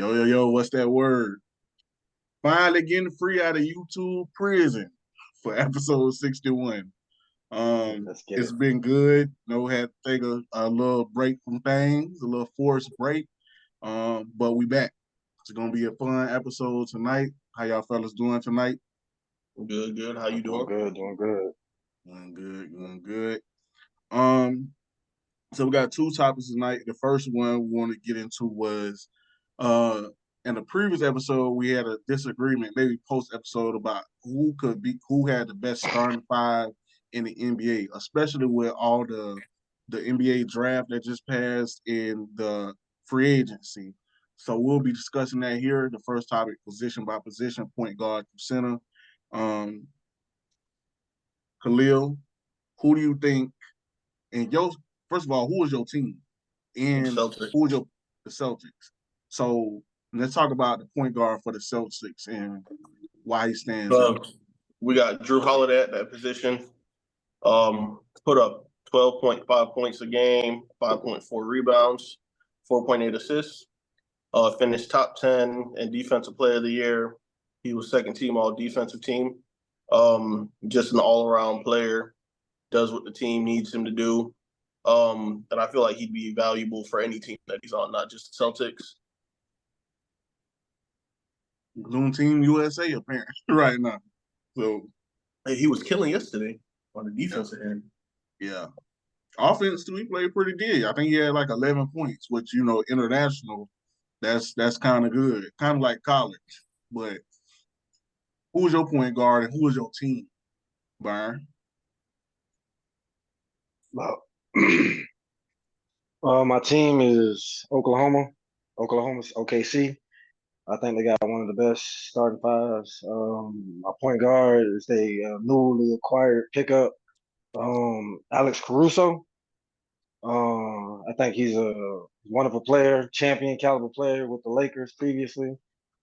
Yo, what's that word? Finally getting free out of YouTube prison for episode 61. Let's get it. It's been good. Had to take a little break from things, a little forced break. But we back. It's gonna be a fun episode tonight. How y'all fellas doing tonight? Good. How you doing? Doing good. Doing good. So we got two topics tonight. The first one we want to get into was uh in the previous episode we had a disagreement, maybe post episode, about who had the best starting five in the NBA, especially with all the NBA draft that just passed in the free agency. So we'll be discussing that here. The first topic, position by position, point guard to center. Um Khalil, who do you think, and your first of all, who was your team? And Celtics. who was the Celtics? So let's talk about the point guard for the Celtics and why he stands out. We got Drew Holiday at that position. Put up 12.5 points a game, 5.4 rebounds, 4.8 assists. Finished top 10 in Defensive Player of the Year. He was second team All Defensive Team. Just an all-around player. Does what the team needs him to do. And I feel like he'd be valuable for any team that he's on, not just the Celtics. Loon Team USA apparently right now. So He was killing yesterday on the defensive end. Yeah. Offense too, he played pretty good. I think he had like 11 points, which international, that's kind of good. Kind of like college. But who was your point guard and who was your team, Byron? Well, my team is Oklahoma's OKC. I think they got one of the best starting fives. My point guard is a newly acquired pickup, Alex Caruso. I think he's a wonderful player, champion caliber player with the Lakers previously.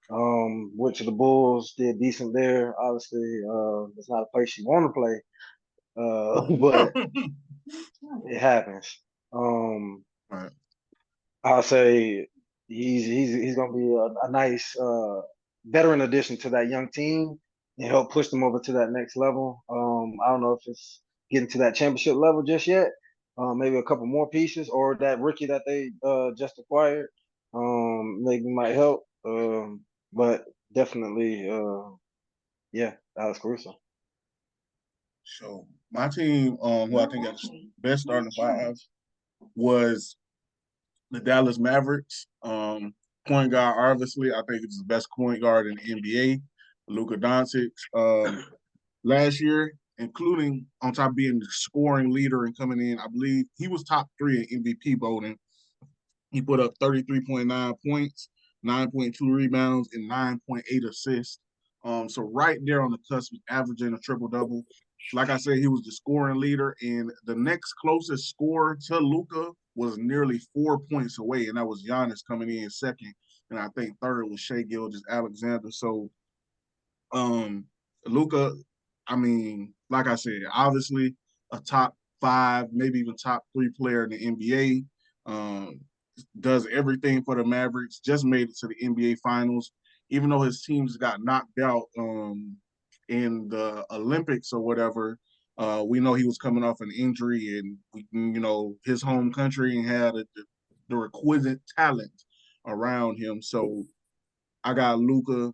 Went to the Bulls, did decent there. Obviously, it's not a place you want to play, but it happens. Right. I'll say he's gonna be a nice veteran addition to that young team and help push them over to that next level. I don't know if it's getting to that championship level just yet. Maybe a couple more pieces or that rookie that they just acquired. Maybe might help. But definitely, yeah, Alex Caruso. So my team, who I think got the best starting five, was the Dallas Mavericks. Point guard, obviously, I think it's the best point guard in the NBA, Luka Doncic. Last year, including on top of being the scoring leader and coming in, I believe he was top 3 in MVP voting. He put up 33.9 points, 9.2 rebounds, and 9.8 assists. So right there on the cusp, averaging a triple-double. Like I said, he was the scoring leader, and the next closest scorer to Luka was nearly 4 points away, and that was Giannis coming in second, and I think third was Shai Gilgeous-Alexander. So Luka, I mean, like I said, obviously a top 5, maybe even top 3 player in the NBA. Does everything for the Mavericks, just made it to the NBA Finals, even though his teams got knocked out in the Olympics or whatever. We know he was coming off an injury, and his home country had the requisite talent around him. So I got Luka.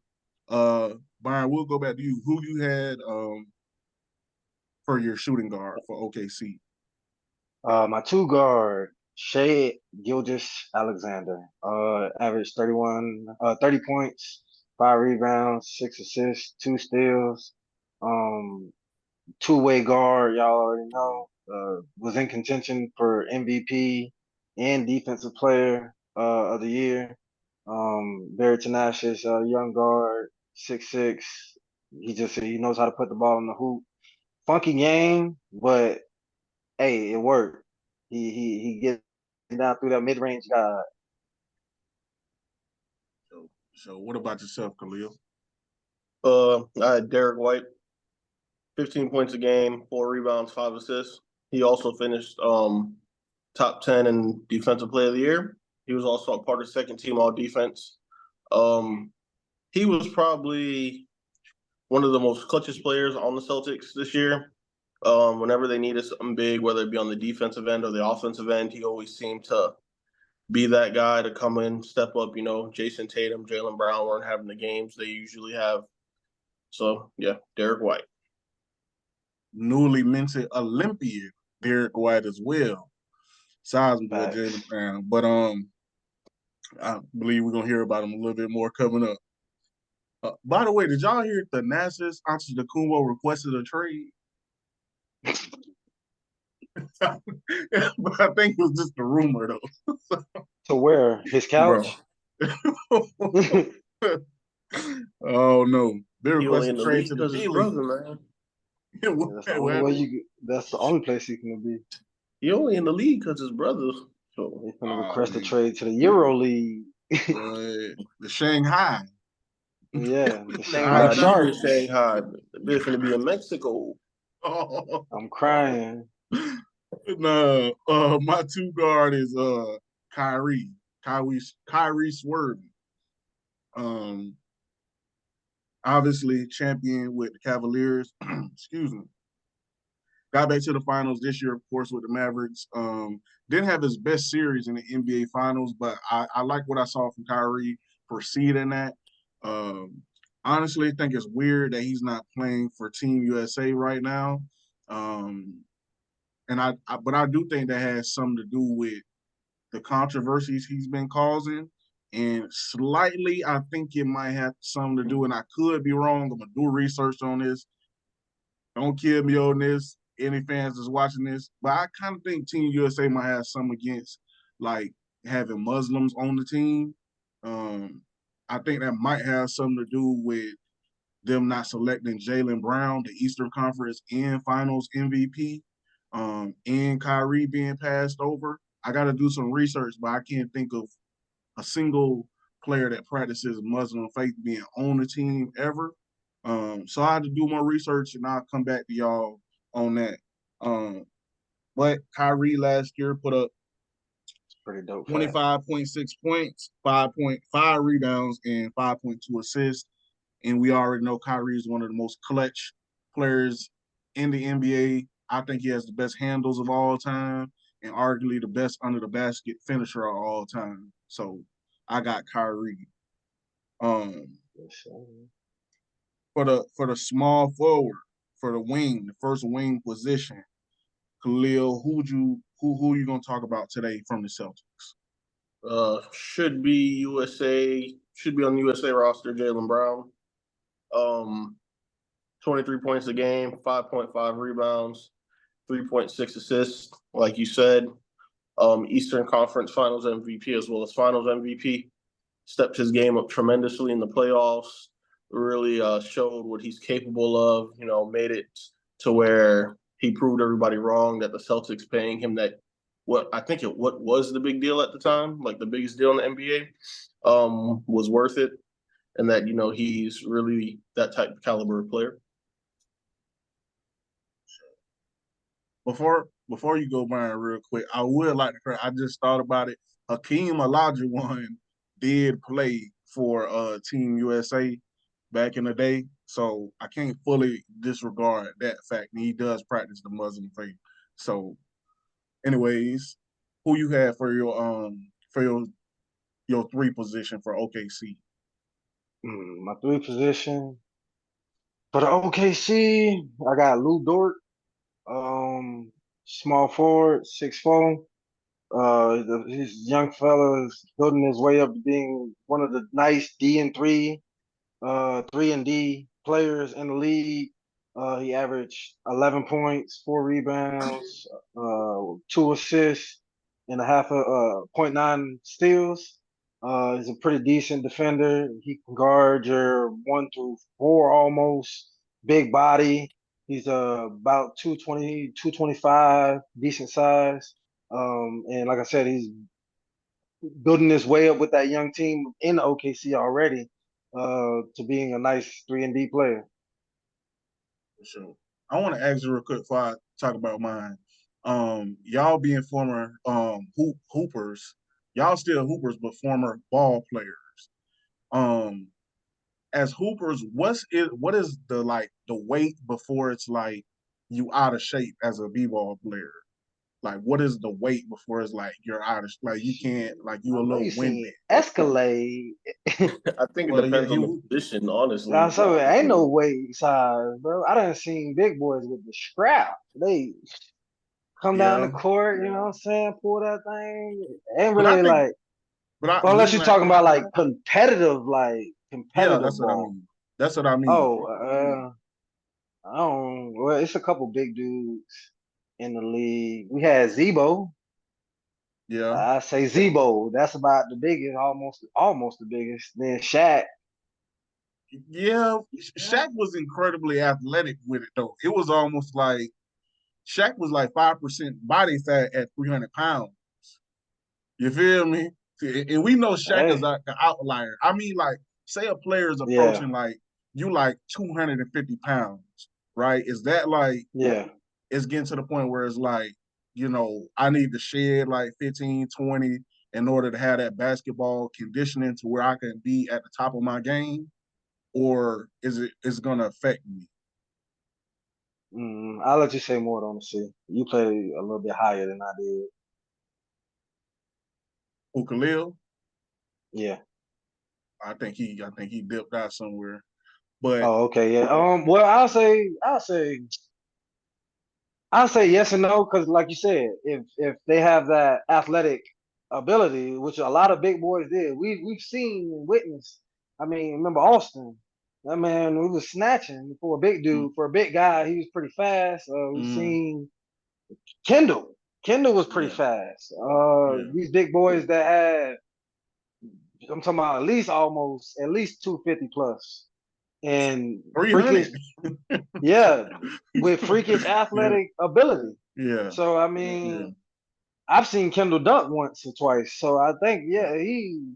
Byron, we'll go back to you. Who you had for your shooting guard for OKC? My two guard, Shai Gilgeous-Alexander, averaged 30 points, 5 rebounds, 6 assists, 2 steals. Two-way guard, y'all already know, was in contention for MVP and Defensive Player of the Year. Very tenacious, young guard, 6'6". He knows how to put the ball in the hoop. Funky game, but hey, it worked. He gets down through that mid range guy. So what about yourself, Khalil? I had Derek White, 15 points a game, 4 rebounds, 5 assists. He also finished top 10 in Defensive Player of the Year. He was also a part of second team All Defense. He was probably one of the most clutchest players on the Celtics this year. Whenever they needed something big, whether it be on the defensive end or the offensive end, he always seemed to be that guy to come in, step up. Jason Tatum, Jaylen Brown weren't having the games they usually have. So, yeah, Derek White. Newly minted Olympian Derek White as well. Size boy Facts. Jaylen Brown. But I believe we're gonna hear about him a little bit more coming up. By the way, did y'all hear Thanasis Antetokounmpo requested a trade? But I think it was just a rumor though. To where? His couch? Oh no. They He only in requested the trade to league the because his D League. brother, man. That's the only place he can be. He only in the league because his brother. So He's gonna request a trade to the Euro League. The Shanghai. Yeah, the nah, Shanghai not Sharks. even Shanghai. They're gonna be in Mexico. Oh. I'm crying. No, my two guard is Kyrie Swerving. Obviously champion with the Cavaliers. Excuse me. Got back to the finals this year, of course, with the Mavericks. Didn't have his best series in the NBA Finals, but I like what I saw from Kyrie proceeding that. Honestly, I think it's weird that he's not playing for Team USA right now. But I do think that has something to do with the controversies he's been causing. And slightly, I think it might have something to do, and I could be wrong. I'm going to do research on this. Don't kill me on this, any fans that's watching this. But I kind of think Team USA might have something against, like, having Muslims on the team. I think that might have something to do with them not selecting Jaylen Brown, the Eastern Conference and Finals MVP, and Kyrie being passed over. I got to do some research, but I can't think of a single player that practices Muslim faith being on the team ever. So I had to do more research, and I'll come back to y'all on that. But Kyrie last year put up Pretty dope. 25.6 points, 5.5 rebounds, and 5.2 assists. And we already know Kyrie is one of the most clutch players in the NBA. I think he has the best handles of all time and arguably the best under the basket finisher of all time. So I got Kyrie. For the small forward, for the wing, the first wing position, Khalil, who you gonna talk about today from the Celtics? Should be on the USA roster, Jaylen Brown. 23 points a game, 5.5 rebounds, 3.6 assists. Like you said, Eastern Conference Finals MVP as well as Finals MVP. Stepped his game up tremendously in the playoffs. Really showed what he's capable of. Made it to where he proved everybody wrong that the Celtics paying him what was the big deal at the time, like the biggest deal in the NBA, was worth it, and that he's really that type of caliber of player. Before you go, Brian, real quick, I would like to. I just thought about it. Hakeem Olajuwon did play for Team USA back in the day, so I can't fully disregard that fact. And he does practice the Muslim faith. So, anyways, who you have for your three position for OKC? My three position for the OKC, I got Lou Dort, small forward, 6'4". His young fella's building his way up to being one of the nice D3 3-and-D players in the league. He averaged 11 points, 4 rebounds, 2 assists, and a half a 0.9 steals. He's a pretty decent defender. He can guard your 1 through 4 almost. Big body. He's about 220, 225, decent size. And like I said, he's building his way up with that young team in OKC already to being a nice 3-and-D player. For sure. I want to ask you real quick before I talk about mine. Y'all being former hoopers, y'all still hoopers, but former ball players. As hoopers, what is the weight before it's like you out of shape as a b-ball player? Like, what is the weight before it's like you're out of you can't you a I know little you winded? seen Escalade. I think it Well, yeah, depends on the position, honestly. So ain't no weight size, bro. I done seen big boys with the scrap. They come down the yeah. court, you know what I'm saying? Pull that thing. Ain't But I really think, like, the unless reason you're talking about like competitive that's what I ball. mean. That's what I mean. Oh, I don't. Well, it's a couple big dudes in the league. We had Zebo. Yeah. I say Zebo. That's about the biggest, almost the biggest. Then Shaq. Yeah, Shaq was incredibly athletic with it though. It was almost like Shaq was like 5% body fat at 300 pounds. You feel me? And we know Shaq is Hey, like an outlier. I mean, like, say a player is yeah, approaching like you 250 pounds, right? Is that yeah. it's getting to the point where it's like, I need to shed like 15, 20 in order to have that basketball conditioning to where I can be at the top of my game? Or is gonna affect me? I'll let you say more on the C. You play a little bit higher than I did. Who, Khalil? Yeah. I think he dipped out somewhere. But Oh, okay, yeah. Well, I'll say yes and no because, like you said, if they have that athletic ability, which a lot of big boys did, we've seen and witnessed. I mean, remember Austin? That man, we was snatching for a big mm, dude, for a big guy. He was pretty fast. We've mm, seen Kendall. Kendall was pretty yeah, fast. yeah, These big boys that had, I'm talking about at least 250 plus, and 300. freakish, yeah, with freakish Yeah, athletic ability. yeah, So I yeah, mean, I've seen Kendall dunk once or twice. So I think, yeah, he.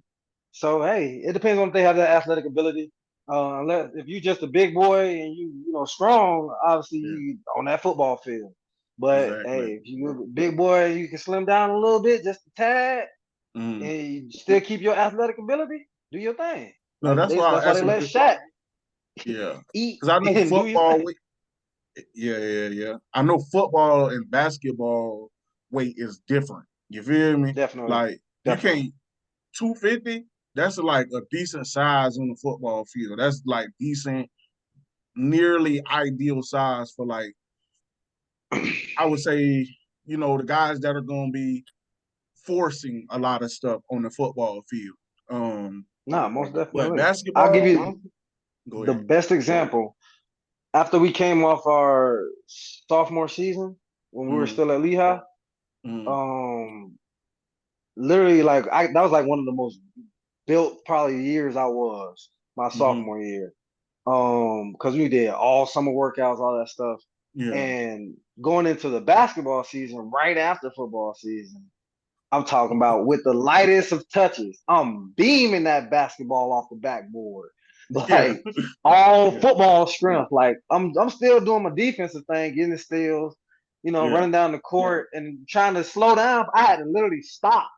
So hey, it depends on if they have that athletic ability. Unless if you just a big boy and you strong, obviously yeah. you on that football field. But Exactly. hey, if you a big boy, you can slim down a little bit, just a tad, Mm. and you still keep your athletic ability. Do your thing. No, that's why That's I why they asked let you. Shaq Yeah, eat because I know and do his football. thing. Yeah, yeah, yeah. I know football and basketball weight is different. You feel me? Definitely, Like, you definitely. can't 250. That's like a decent size on the football field. That's like decent, nearly ideal size for I would say, the guys that are going to be forcing a lot of stuff on the football field. Nah, most But definitely. I'll give basketball, you go the ahead. best example. After we came off our sophomore season when we were Mm, still at Lehigh, mm, um, literally that was like one of the most built probably years I was my mm-hmm. sophomore year. Because we did all summer workouts, all that stuff, Yeah, and going into the basketball season right after football season, I'm talking about with the lightest of touches, I'm beaming that basketball off the backboard. yeah, Like all yeah, football strength. Like I'm still doing my defensive thing, getting the steals, yeah, running down the court and trying to slow down. I had to literally stop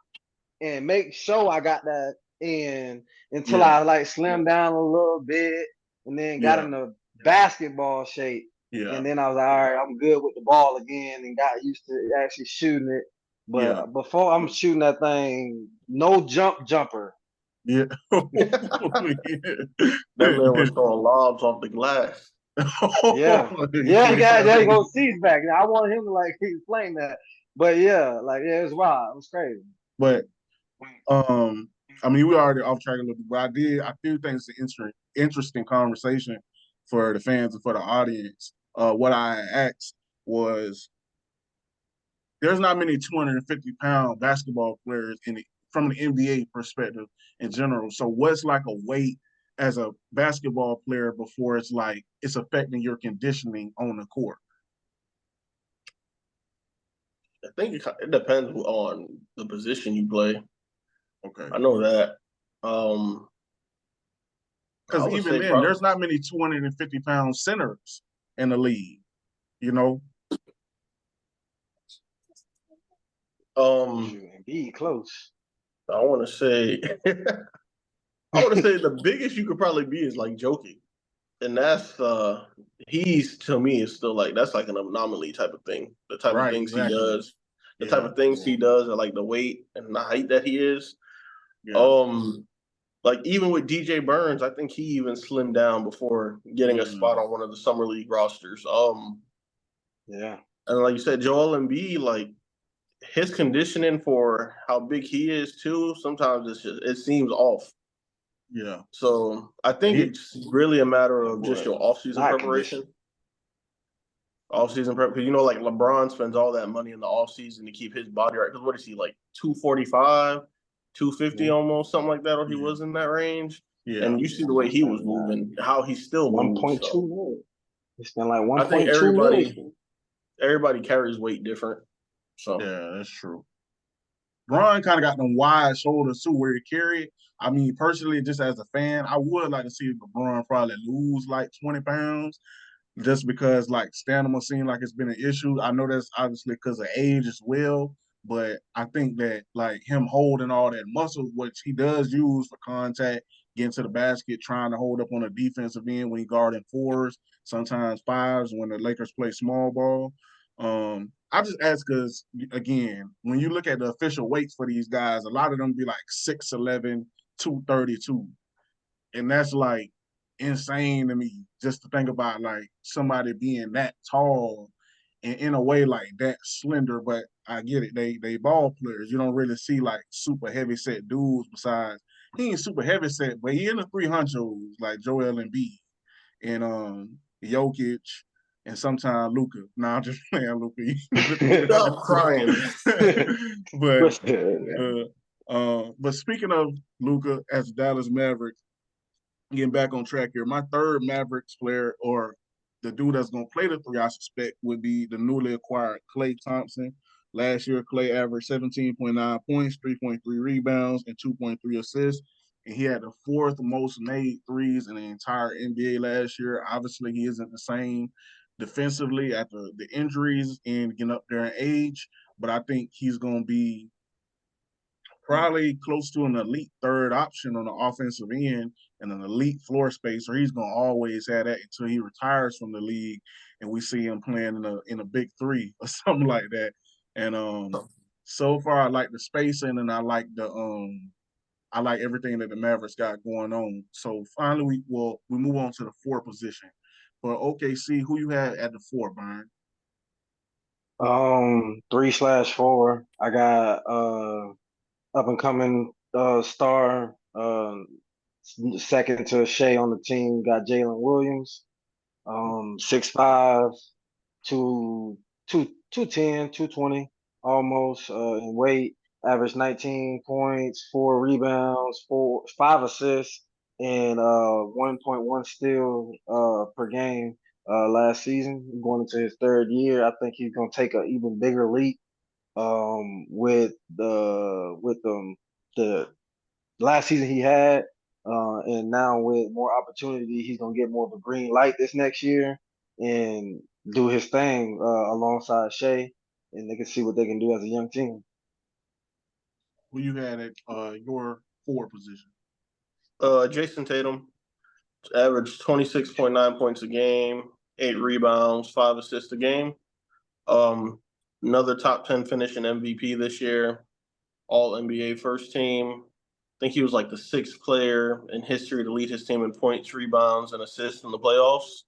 and make sure I got that in until yeah, I like slimmed down a little bit and then got yeah, in the basketball shape. yeah, And then I was like, all right, I'm good with the ball again and got used to actually shooting it. yeah, But before I'm shooting that thing, no jumper. yeah. That man was throwing lobs off the glass. Yeah. Yeah, you go see back. I wanted him to like explain that. But yeah, it was wild. It was crazy. But I mean, we already off track a little bit, but I do think it's an interesting conversation for the fans and for the audience. What I asked was, there's not many 250-pound basketball players from the NBA perspective in general. So what's like a weight as a basketball player before it's like it's affecting your conditioning on the court? I think it depends on the position you play. Okay. I know that. I Because would even say then, probably there's not many 250-pound centers in the league, you know? um Shoot, and be close. I want to say I would say the biggest you could probably be is like joking. And that's he's to me is still like that's like an anomaly type of thing. The type of Right, things he exactly. does, the type Yeah, of things he does, and like the weight and the height that he is. yeah. Like even with DJ Burns, I think he even slimmed down before getting a spot on one of the summer league rosters. Yeah. And like you said, Joel Embiid, like his conditioning for how big he is too, sometimes it seems off. Yeah. So I think He, it's really a matter of just Boy, your off-season not preparation. conditioned. Off-season prep, because like LeBron spends all that money in the off-season to keep his body right. Because what is he like 245, 250 almost, something like that, or he was in that range. yeah. And you see the way he was moving, how he still moves. 1.2 million. He spent like I think 1.2 million. everybody carries weight different. So Yeah, that's true. Bron kind of got them wide shoulders too, where he carried. I mean, personally, just as a fan, I would like to see LeBron probably lose like 20 pounds, just because like stamina seems like it's been an issue. I know that's obviously because of age as well, but I think that like him holding all that muscle, which he does use for contact, getting to the basket, trying to hold up on the defensive end when he guarding fours, sometimes fives when the Lakers play small ball. I just ask because again, when you look at the official weights for these guys, a lot of them be like 6'11", 232. And that's like insane to me just to think about like somebody being that tall and in a way like that slender. But I get it, they ball players. You don't really see like super heavy set dudes besides he ain't super heavy set, but he in the 300s like Joel Embiid and Jokic and sometimes Luca. Nah, I'm just playing Luca. stop crying. but Man. but speaking of Luca as Dallas Mavericks, getting back on track here, my third Mavericks player or the dude that's going to play the three, I suspect, would be the newly acquired Klay Thompson. Last year, Klay averaged 17.9 points, 3.3 rebounds, and 2.3 assists. And he had the fourth most made threes in the entire NBA last year. Obviously, he isn't the same defensively after the injuries and getting up there in age, but I think he's going to be probably close to an elite third option on the offensive end and an elite floor spacer. He's gonna always have that until he retires from the league and we see him playing in a big three or something like that. And so far I like the spacing and I like everything that the Mavericks got going on. So finally we move on to the four position. For OKC, who you had at the four, Byron? 3/4. I got up and coming star second to Shea on the team. Got Jalen Williams. 6'5", 210, 220 almost in weight. Average 19 points, 4 rebounds, 5 assists, and 1.1 steal per game last season. Going into his third year, I think he's gonna take an even bigger leap with the last season he had, and now with more opportunity, he's gonna get more of a green light this next year and do his thing alongside Shea, and they can see what they can do as a young team. Who you had at your four position? Jason Tatum averaged 26.9 points a game, 8 rebounds, 5 assists a game. Another top 10 finish in MVP this year, all NBA first team. I think he was like the sixth player in history to lead his team in points, rebounds, and assists in the playoffs.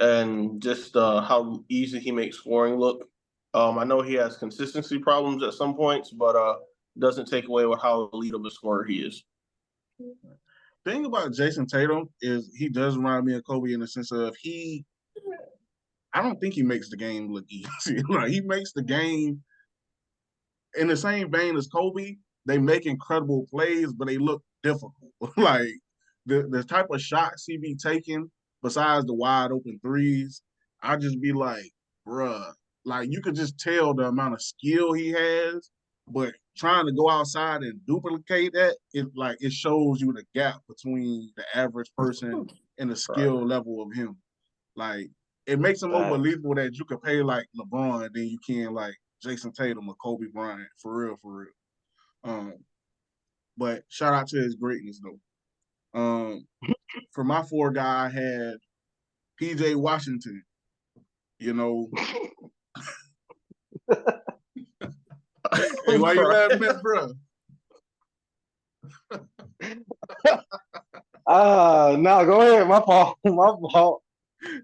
And just how easy he makes scoring look. I know he has consistency problems at some points, but doesn't take away with how elite of a scorer he is. Thing about Jason Tatum is he does remind me of Kobe in the sense of I don't think he makes the game look easy. Like he makes the game in the same vein as Kobe. They make incredible plays, but they look difficult. Like the type of shots he be taking, besides the wide open threes, I just be like, bruh, like you could just tell the amount of skill he has, but trying to go outside and duplicate that, it shows you the gap between the average person and the skill level of him. Like it makes it more believable that you could pay like LeBron than you can like Jason Tatum or Kobe Bryant, for real, for real. But shout out to his greatness though. For my 4 guy, I had PJ Washington. You know, hey, why you laughing at, bro? No, go ahead. My fault. My fault.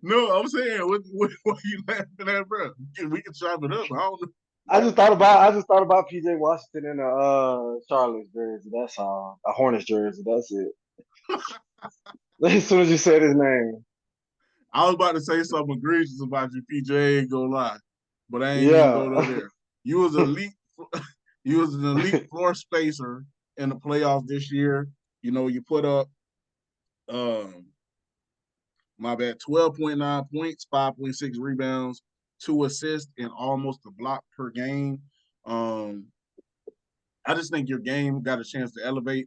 No, I'm saying, what are you laughing at, bro? We can chop it up. I don't know. I just thought about PJ Washington in a Charlotte's jersey. That's all. A Hornets jersey. That's it. As soon as you said his name. I was about to say something egregious about you, PJ. Ain't gonna lie, but I ain't even go Yeah. there. You was elite. You was an elite floor spacer in the playoffs this year. You know, you put up um my bad, 12.9 points, 5.6 rebounds, 2 assists, and almost a block per game. Um, I just think your game got a chance to elevate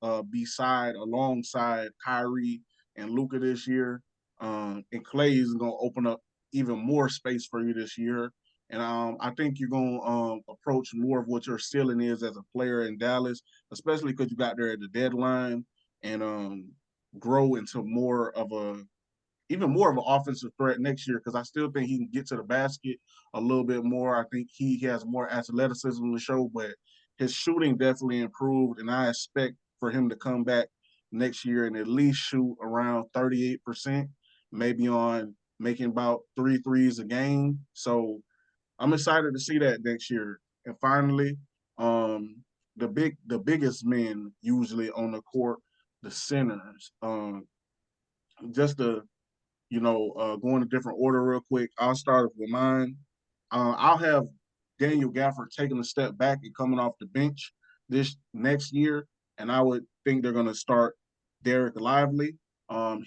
alongside Kyrie and Luka this year. And Clay is gonna open up even more space for you this year. And I think you're gonna approach more of what your ceiling is as a player in Dallas, especially because you got there at the deadline, and grow into even more of an offensive threat next year, because I still think he can get to the basket a little bit more. I think he has more athleticism to show, but his shooting definitely improved, and I expect for him to come back next year and at least shoot around 38%, maybe on making about 3 threes a game. So I'm excited to see that next year. And finally, the biggest men usually on the court, the centers. Just to going a different order real quick. I'll start with mine. I'll have Daniel Gafford taking a step back and coming off the bench this next year, and I would think they're going to start Derek Lively.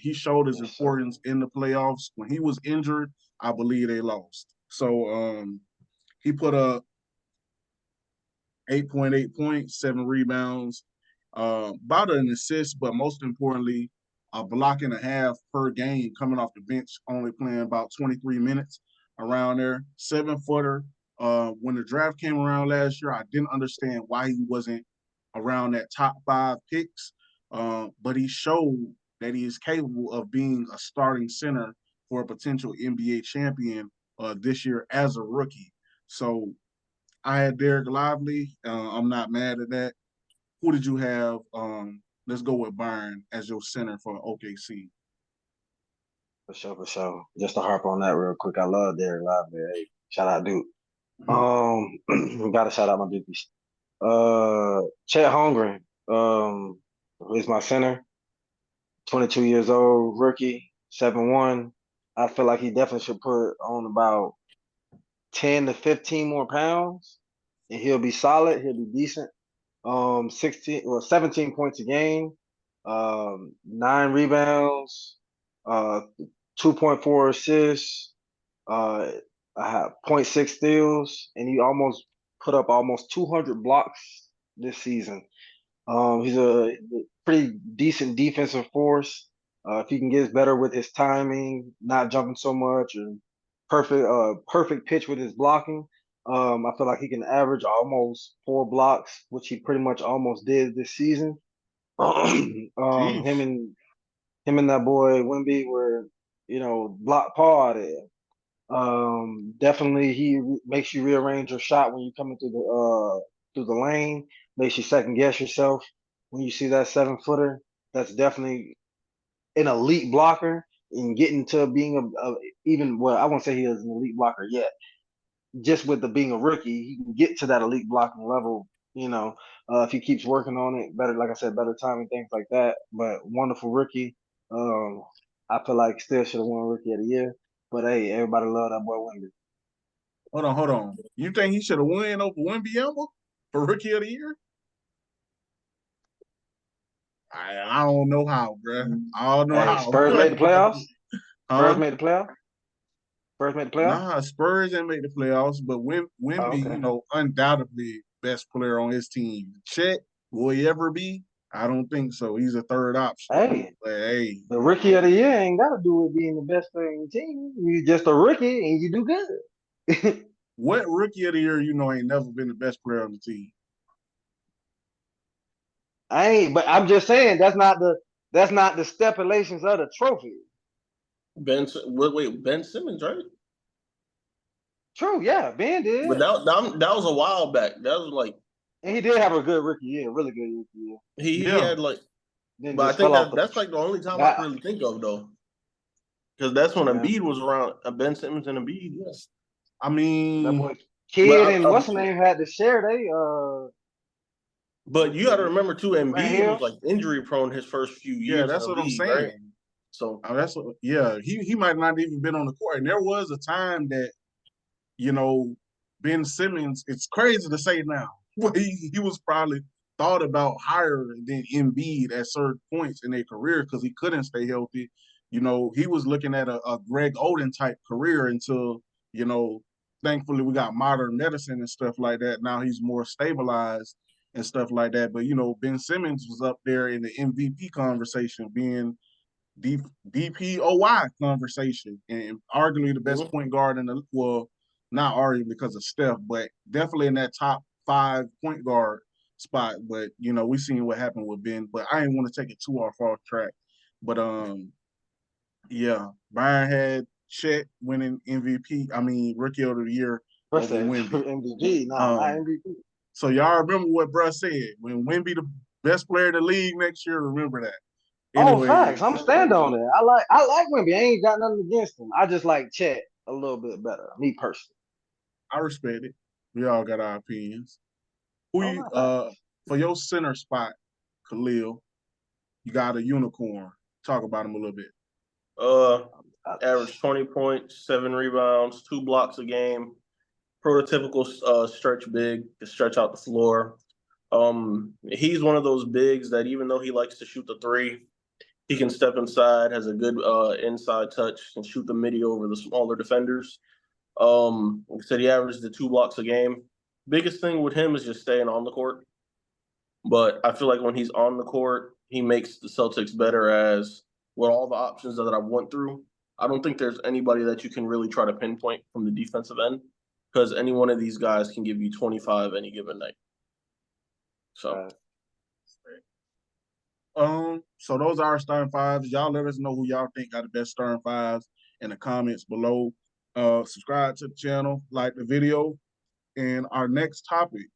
He showed his Yes, sir. importance in the playoffs. When he was injured, I believe they lost. So he put up 8.8 points, 7 rebounds, about an assist, but most importantly, a block and a half per game coming off the bench, only playing about 23 minutes around there. 7-footer. When the draft came around last year, I didn't understand why he wasn't around that top 5 picks, but he showed that he is capable of being a starting center for a potential NBA champion this year as a rookie. So I had Derek Lively. I'm not mad at that. Who did you have? Let's go with Byron as your center for OKC. For sure, for sure. Just to harp on that real quick, I love Derek Lively. Hey, shout out Duke. We gotta shout out my Dukies. Chet Holmgren, is my center. 22 years old, rookie, 7'1". I feel like he definitely should put on about 10 to 15 more pounds, and he'll be solid. He'll be decent. 17 points a game, 9 rebounds, 2.4 assists, uh, I have point 0.6 steals, and he almost put up almost 200 blocks this season. He's a pretty decent defensive force. If he can get better with his timing, not jumping so much, and perfect pitch with his blocking, I feel like he can average almost 4 blocks, which he pretty much almost did this season. Jeez. Him and that boy Wimby were, block Paul there. Definitely he makes you rearrange your shot when you come into through the lane. Makes you second guess yourself when you see that 7-footer. That's definitely an elite blocker, and getting to being I won't say he is an elite blocker yet. Just with the being a rookie, he can get to that elite blocking level. If he keeps working on it, better, like I said, better timing, things like that. But wonderful rookie. I feel like still should have won Rookie of the Year. But hey, everybody love that boy Wimby. Hold on. You think he should have won over Wembyama for Rookie of the Year? I don't know how, bro. I don't know Hey, how. Spurs made the playoffs. Spurs Huh? made the playoffs. Spurs made the playoffs. Nah, Spurs didn't make the playoffs, but Oh, Wemby, okay. Undoubtedly best player on his team. Chet, will he ever be? I don't think so. He's a third option. Hey, But hey, the Rookie of the Year ain't got to do with being the best player in the team. You just a rookie and you do good. what Rookie of the Year ain't never been the best player on the team? but I'm just saying that's not the stipulations of the trophy. Ben Simmons, right? True, yeah, Ben did. But that was a while back. That was like, And he did have a good rookie year, really good rookie year. he Yeah. had like, Then but I just think fell off that's like the only time I can really think of though, because that's when Yeah. Embiid was around. Ben Simmons and Embiid, yes. I That mean, boy Kid and what's the name had to share but you got to remember too, Grant Embiid Hill. was like injury prone his first few yeah, years that's in the what I'm league, saying. right? So that's what, yeah, he might not even been on the court. And there was a time that, you know, Ben Simmons, it's crazy to say now, but he was probably thought about higher than Embiid at certain points in their career because he couldn't stay healthy. You know, he was looking at a Greg Oden type career until, you know, thankfully we got modern medicine and stuff like that. Now he's more stabilized and stuff like that. But, you know, Ben Simmons was up there in the MVP conversation, being DPOY conversation, and arguably the best point guard in the, well, not arguably because of Steph, but definitely in that top 5 point guard spot. But you know, we seen what happened with Ben. But I didn't want to take it too off track. But yeah, Byron had Chet winning MVP. I mean, Rookie of the Year over Wemby. MVP, not MVP. So y'all remember what bruh said when Wemby the best player in the league next year? Remember that. Anyway, facts. I'm standing on it. I like Wemby. I ain't got nothing against him. I just like Chet a little bit better. Me personally. I respect it. We all got our opinions. Who you for your center spot, Chalil? You got a unicorn. Talk about him a little bit. Average 20 points, 7 rebounds, 2 blocks a game. Prototypical stretch big to stretch out the floor. He's one of those bigs that even though he likes to shoot the three, he can step inside, has a good inside touch, and shoot the midi over the smaller defenders. Like I said, he averages the 2 blocks a game. Biggest thing with him is just staying on the court. But I feel like when he's on the court, he makes the Celtics better as with all the options that I went through. I don't think there's anybody that you can really try to pinpoint from the defensive end because any one of these guys can give you 25 any given night. So, so those are our starting fives. Y'all let us know who y'all think got the best starting fives in the comments below. Subscribe to the channel, like the video, and our next topic,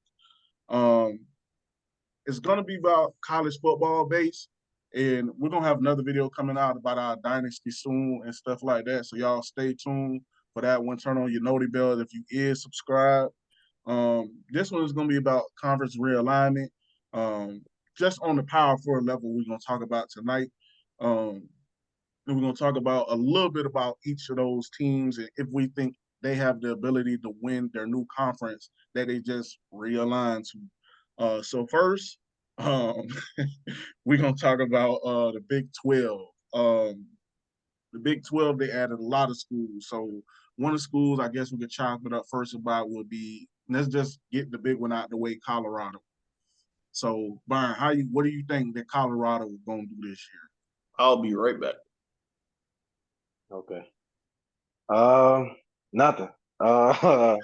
it's gonna be about college football base, and we're gonna have another video coming out about our dynasty soon and stuff like that. So y'all stay tuned for that one. Turn on your noti bell if you is subscribed. This one is gonna be about conference realignment. Just on the power forward level, we're gonna talk about tonight. And we're gonna talk about a little bit about each of those teams and if we think they have the ability to win their new conference that they just realigned to. So first, we're gonna talk about the Big 12. The Big 12, they added a lot of schools. So one of the schools I guess we could chop it up first about would be, let's just get the big one out the way, Colorado. So Byron, what do you think that Colorado is gonna do this year? I'll be right back. Okay. Nothing. How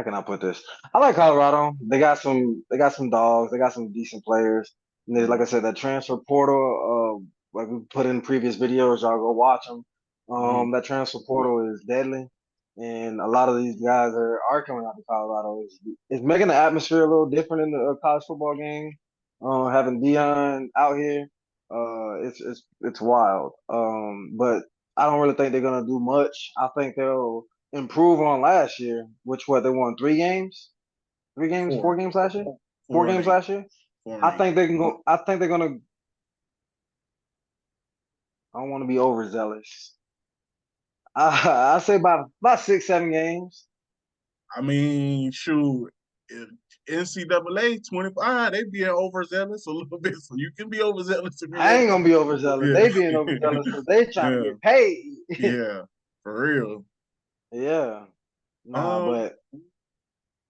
can I put this? I like Colorado. They got some dogs. They got some decent players. And there's, like I said, that transfer portal. Like we put in previous videos, y'all go watch them. That transfer portal is deadly, and a lot of these guys are coming out to Colorado. It's making the atmosphere a little different in the college football game. Having Dion out here, it's wild. But I don't really think they're gonna do much. I think they'll improve on last year, which they won 3 games, 4 games last year, 4 games last year. I think they can go. I think they're gonna. I don't want to be overzealous. I say about 6, 7 games. I mean, shoot, if NCAA 25, they being overzealous a little bit, so you can be overzealous. I ain't gonna be overzealous. They being overzealous because they trying to get paid. Yeah, for real. Yeah. But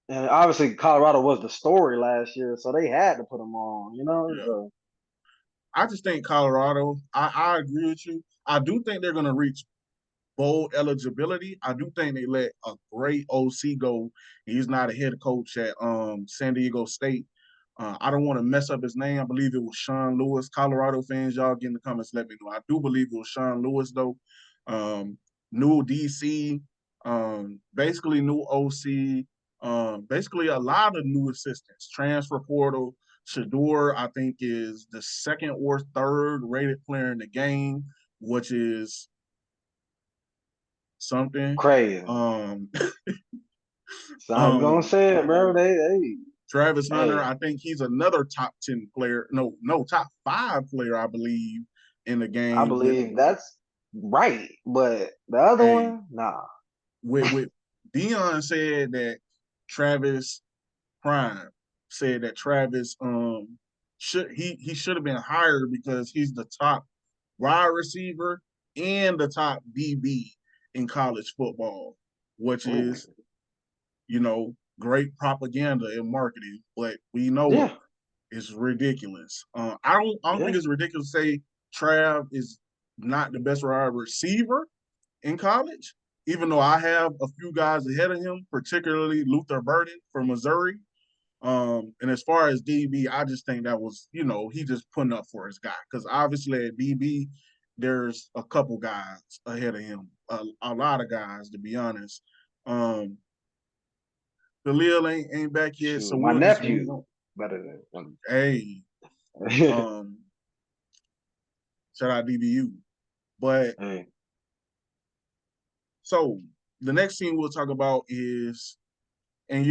and obviously Colorado was the story last year, so they had to put them on, Yeah. So. I just think Colorado, I agree with you. I do think they're going to reach bowl eligibility. I do think they let a great OC go. He's not a head coach at San Diego State. I don't want to mess up his name. I believe it was Sean Lewis. Colorado fans, y'all get in the comments, let me know. I do believe it was Sean Lewis, though. New DC, basically new OC, basically a lot of new assistants. Transfer portal. Shador, I think, is the second or third rated player in the game, which is something. Crazy. So I'm gonna say it, bro. They Travis Hunter, I think he's another top 10 player. No, top 5 player, I believe, in the game. I believe that's right, but the other one, nah. With Dion said that Travis Prime said that Travis should have been hired because he's the top wide receiver and the top DB in college football, which is, great propaganda and marketing, but we know it's ridiculous. I don't think it's ridiculous to say Trav is not the best wide receiver in college, even though I have a few guys ahead of him, particularly Luther Burden from Missouri. And as far as DB, I just think that was, he just putting up for his guy. Because obviously at DB, there's a couple guys ahead of him, a lot of guys, to be honest. Khalil ain't back yet, so my nephew better than hey. Shout out DBU. But so the next team we'll talk about is, and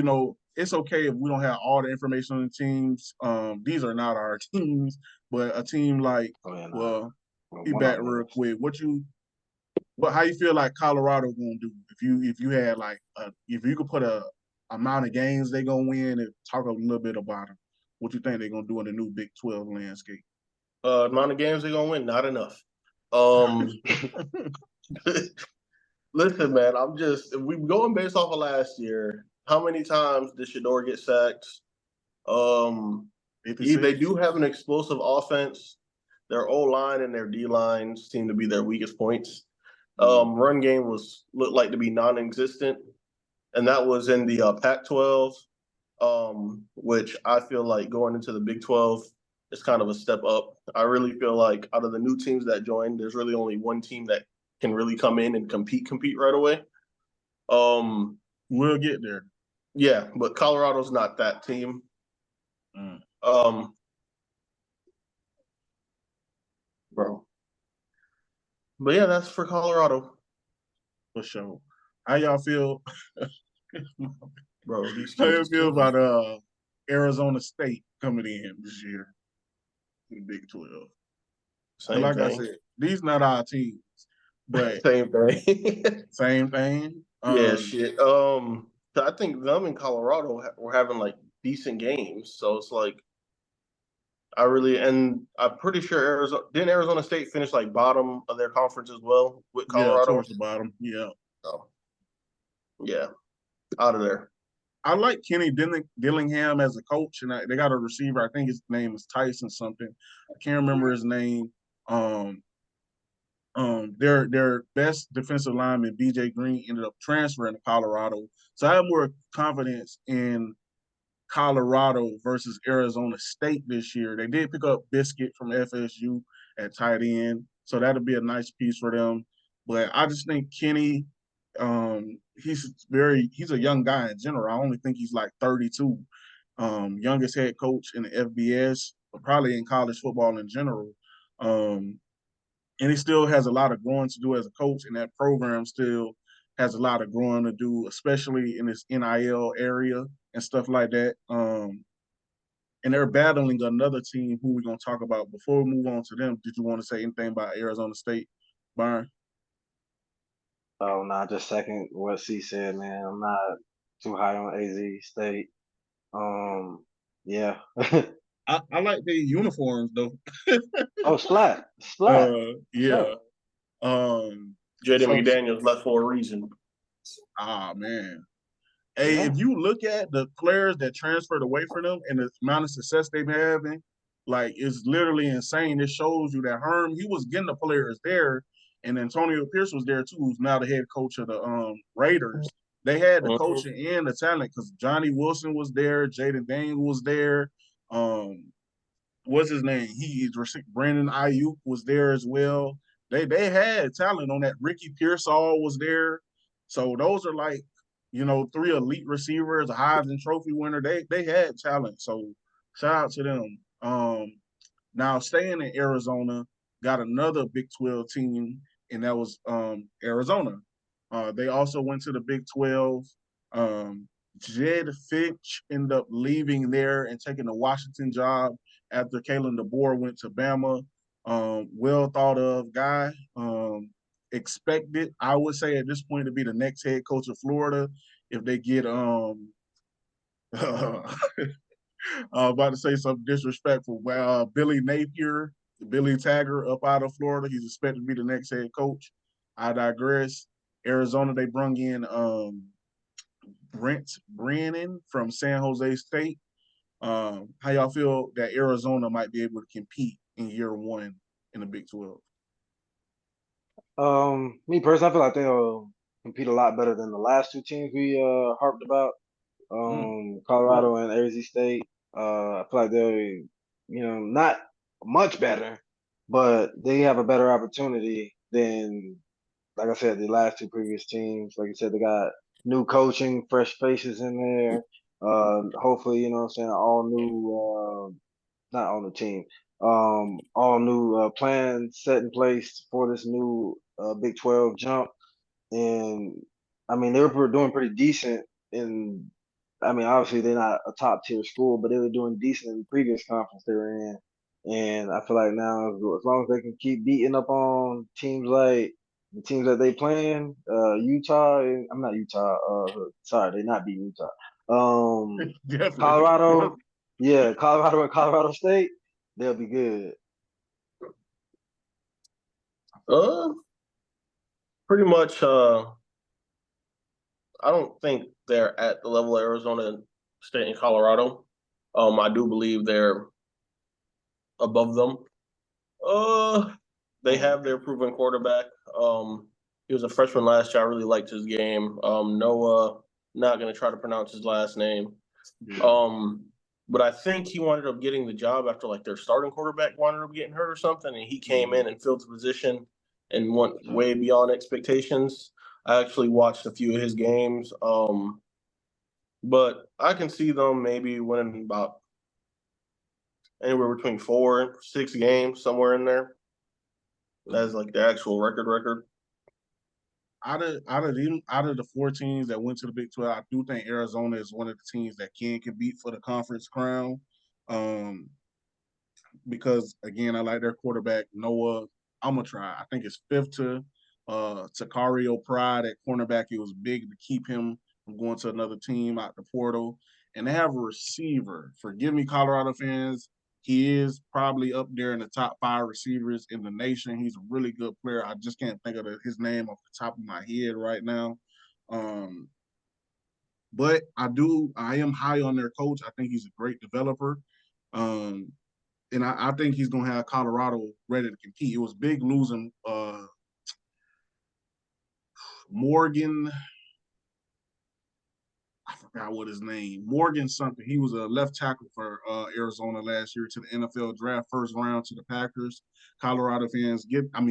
it's okay if we don't have all the information on the teams. These are not our teams, but a team like, be back real quick. How you feel like Colorado gonna do if you had like if you could put a amount of games they gonna win and talk a little bit about them? What you think they're gonna do in the new Big 12 landscape? Amount of games they're gonna win, not enough. Listen, man, if we going based off of last year, how many times did Shador get sacked? They do have an explosive offense. Their O-line and their D-line seem to be their weakest points. Run game looked like to be non-existent, and that was in the Pac-12, which I feel like going into the Big 12 is kind of a step up. I really feel like out of the new teams that joined, there's really only one team that can really come in and compete right away. We'll get there. Yeah, but Colorado's not that team. Bro. But yeah, that's for Colorado. For sure. How y'all feel? Bro, how y'all feel about Arizona State coming in this year in the Big 12? Like I said, these not our teams, but same thing. Same thing. Yeah, shit. I think them in Colorado were having like decent games, so it's like and I'm pretty sure Arizona State finish like bottom of their conference as well with Colorado? Yeah, towards the bottom. Yeah. So, yeah, out of there. I like Kenny Dillingham as a coach, and they got a receiver. I think his name is Tyson something. I can't remember his name. Their best defensive lineman, BJ Green, ended up transferring to Colorado. So I have more confidence in Colorado versus Arizona State this year. They did pick up Biscuit from FSU at tight end, so that'll be a nice piece for them. But I just think Kenny, he's a young guy in general. I only think he's like 32. Youngest head coach in the FBS, but probably in college football in general. And he still has a lot of growing to do as a coach, and that program still has a lot of growing to do, especially in this NIL area and stuff like that. And they're battling another team who we're going to talk about. Before we move on to them, did you want to say anything about Arizona State, Byron? Oh, no, just second what C said, man. I'm not too high on AZ State. Yeah. I like the uniforms though. Splat. Yeah. Jaden McDaniels left for a reason. Man. Hey, if you look at the players that transferred away from them and the amount of success they've been having, like, it's literally insane. It shows you that Herm, he was getting the players there, and Antonio Pierce was there too, who's now the head coach of the Raiders. They had the coaching and the talent because Johnny Wilson was there, Jaden Daniels was there. What's his name? Brandon Ayuk was there as well. They had talent on that. Ricky Pearsall was there. So those are like, 3 elite receivers, a Heisman Trophy winner. They had talent. So shout out to them. Now staying in Arizona, got another Big 12 team, and that was Arizona. They also went to the Big 12. Jed Finch ended up leaving there and taking the Washington job after Kalen DeBoer went to Bama. Well thought of guy. Expected, I would say at this point, to be the next head coach of Florida if they get about to say something disrespectful. Billy Napier, Billy Tagger up out of Florida. He's expected to be the next head coach. I digress. Arizona, they brung in Brent Brennan from San Jose State. How y'all feel that Arizona might be able to compete in year one in the Big 12? Me personally, I feel like they'll compete a lot better than the last two teams we harped about. Colorado and Arizona State. I feel like they're, not much better, but they have a better opportunity than, like I said, the last two previous teams. Like you said, they got new coaching, fresh faces in there. Hopefully, all new, not on the team, all new plans set in place for this new Big 12 jump. And I mean, they were doing pretty decent in. I mean, obviously they're not a top tier school, but they were doing decent in the previous conference they were in. And I feel like now, as long as they can keep beating up on teams like the teams that they playing, Utah. I'm not Utah. Sorry, they not beat Utah. Colorado. Yeah, Colorado and Colorado State. They'll be good. Pretty much. I don't think they're at the level of Arizona State and Colorado. I do believe they're above them. They have their proven quarterback. He was a freshman last year. I really liked his game. Noah, not going to try to pronounce his last name. But I think he wound up getting the job after like their starting quarterback wound up getting hurt or something, and he came in and filled the position and went way beyond expectations. I actually watched a few of his games. But I can see them maybe winning about anywhere between 4, 6 games, somewhere in there. That's like the actual record. Out of the 4 teams that went to the Big 12, I do think Arizona is one of the teams that can compete for the conference crown. Because again, I like their quarterback Noah. I'm gonna try. I think it's 5th to Takario Pride at cornerback. It was big to keep him from going to another team out the portal. And they have a receiver. Forgive me, Colorado fans. He is probably up there in the top 5 receivers in the nation. He's a really good player. I just can't think of his name off the top of my head right now. But I am high on their coach. I think he's a great developer. And I think he's going to have Colorado ready to compete. It was big losing Morgan. I forgot what his name. Morgan something. He was a left tackle for Arizona last year to the NFL draft, first round to the Packers. Arizona fans, get in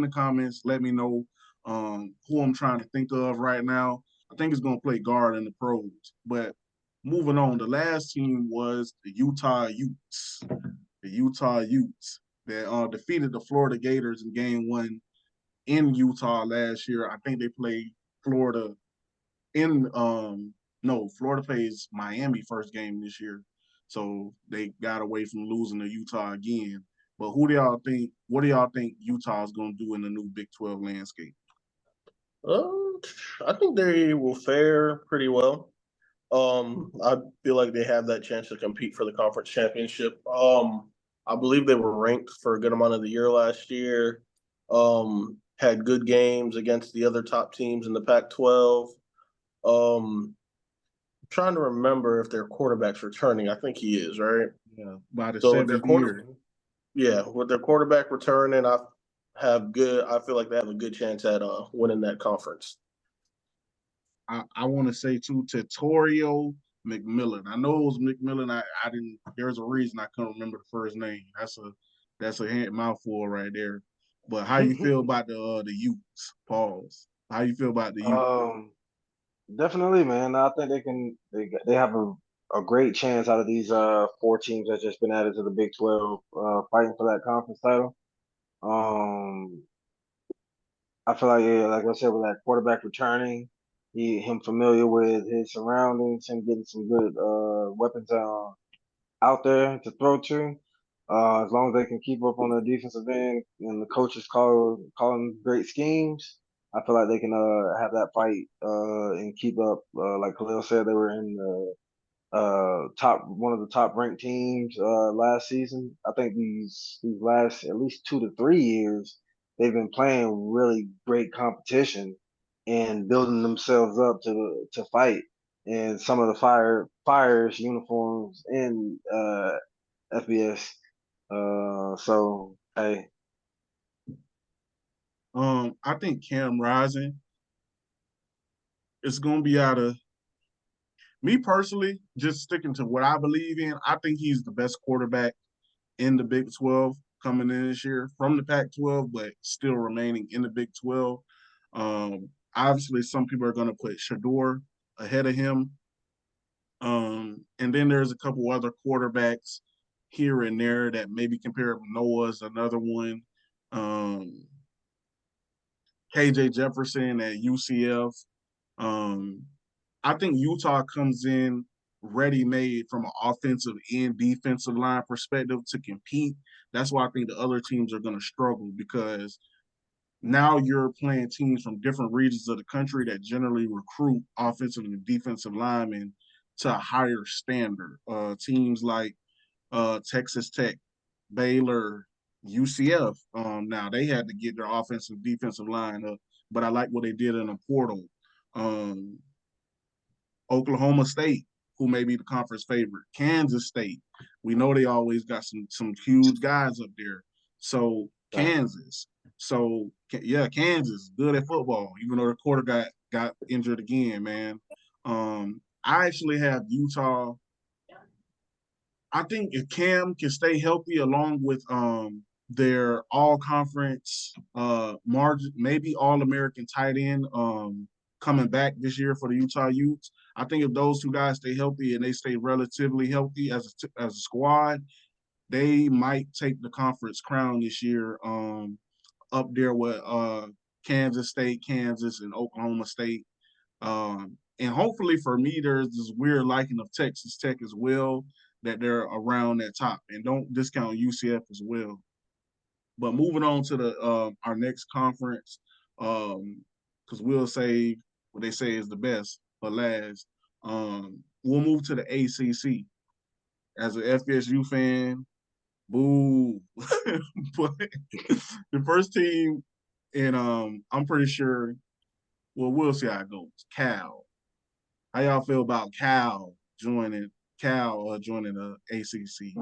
the comments. Let me know who I'm trying to think of right now. I think he's going to play guard in the pros. But moving on, the last team was the Utah Utes. The Utah Utes that defeated the Florida Gators in game 1 in Utah last year. I think they played Florida Florida plays Miami first game this year. So they got away from losing to Utah again. But what do y'all think Utah is going to do in the new Big 12 landscape? I think they will fare pretty well. I feel like they have that chance to compete for the conference championship. I believe they were ranked for a good amount of the year last year. Had good games against the other top teams in the Pac-12. Trying to remember if their quarterback's returning. I think he is, right? Yeah, by the 7th year. Yeah, with their quarterback returning, I feel like they have a good chance at winning that conference. I want to say too, Tutorial McMillan. I know it was McMillan. I didn't. There's a reason I couldn't remember the first name. That's a mouthful right there. But how you feel about the Utes? Pause. How you feel about the Utes? Definitely, man. I think they have a great chance out of these 4 teams that just been added to the Big 12, fighting for that conference title. I feel like, yeah, like I said, with that quarterback returning, him familiar with his surroundings, him getting some good weapons out there to throw to. As long as they can keep up on the defensive end and the coaches calling great schemes, I feel like they can have that fight and keep up. Like Khalil said, they were in the one of the top ranked teams last season. I think these last at least 2 to 3 years they've been playing really great competition and building themselves up to fight. And some of the fires uniforms in FBS. So hey, I think Cam Rising is going to be out of me personally. Just sticking to what I believe in. I think he's the best quarterback in the Big 12 coming in this year from the Pac-12, but still remaining in the Big 12. Obviously, some people are going to put Shador ahead of him. And then there's a couple other quarterbacks here and there that maybe comparable. Noah's another one. KJ Jefferson at UCF. I think Utah comes in ready-made from an offensive and defensive line perspective to compete. That's why I think the other teams are going to struggle because now you're playing teams from different regions of the country that generally recruit offensive and defensive linemen to a higher standard. Teams like Texas Tech, Baylor, UCF. Now they had to get their offensive defensive line up, but I like what they did in the portal. Oklahoma State, who may be the conference favorite. Kansas State, we know they always got some huge guys up there. So Kansas. So yeah, Kansas good at football, even though the quarter got injured again, man. I actually have Utah. I think if Cam can stay healthy along with their all conference margin, maybe all American tight end coming back this year for the Utah Utes. I think if those two guys stay healthy and they stay relatively healthy as a squad, they might take the conference crown this year up there with Kansas State, Kansas, and Oklahoma State. And hopefully for me, there's this weird liking of Texas Tech as well, that they're around that top. And don't discount UCF as well. But moving on to the our next conference, because we'll save what they say is the best for last. We'll move to the ACC. As an FSU fan, boo. But the first team, and I'm pretty sure, well, we'll see how it goes. Cal. How y'all feel about Cal joining the ACC?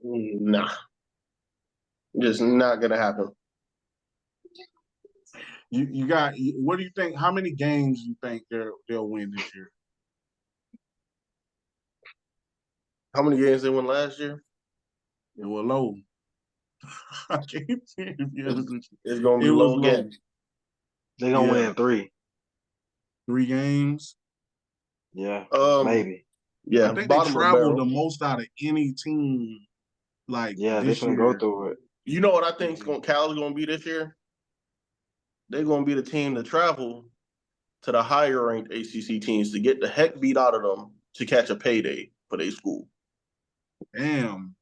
Nah, just not gonna happen. You got what do you think? How many games do you think they'll win this year? How many games they won last year? It was low. I can't see it's gonna be low again. They're gonna win 3. 3 games. Yeah, maybe. Yeah, I think they traveled the most out of any team. Like yeah, this they can go through it. You know what I think Cal's gonna be this year? They're gonna be the team to travel to the higher ranked ACC teams to get the heck beat out of them to catch a payday for their school. Damn.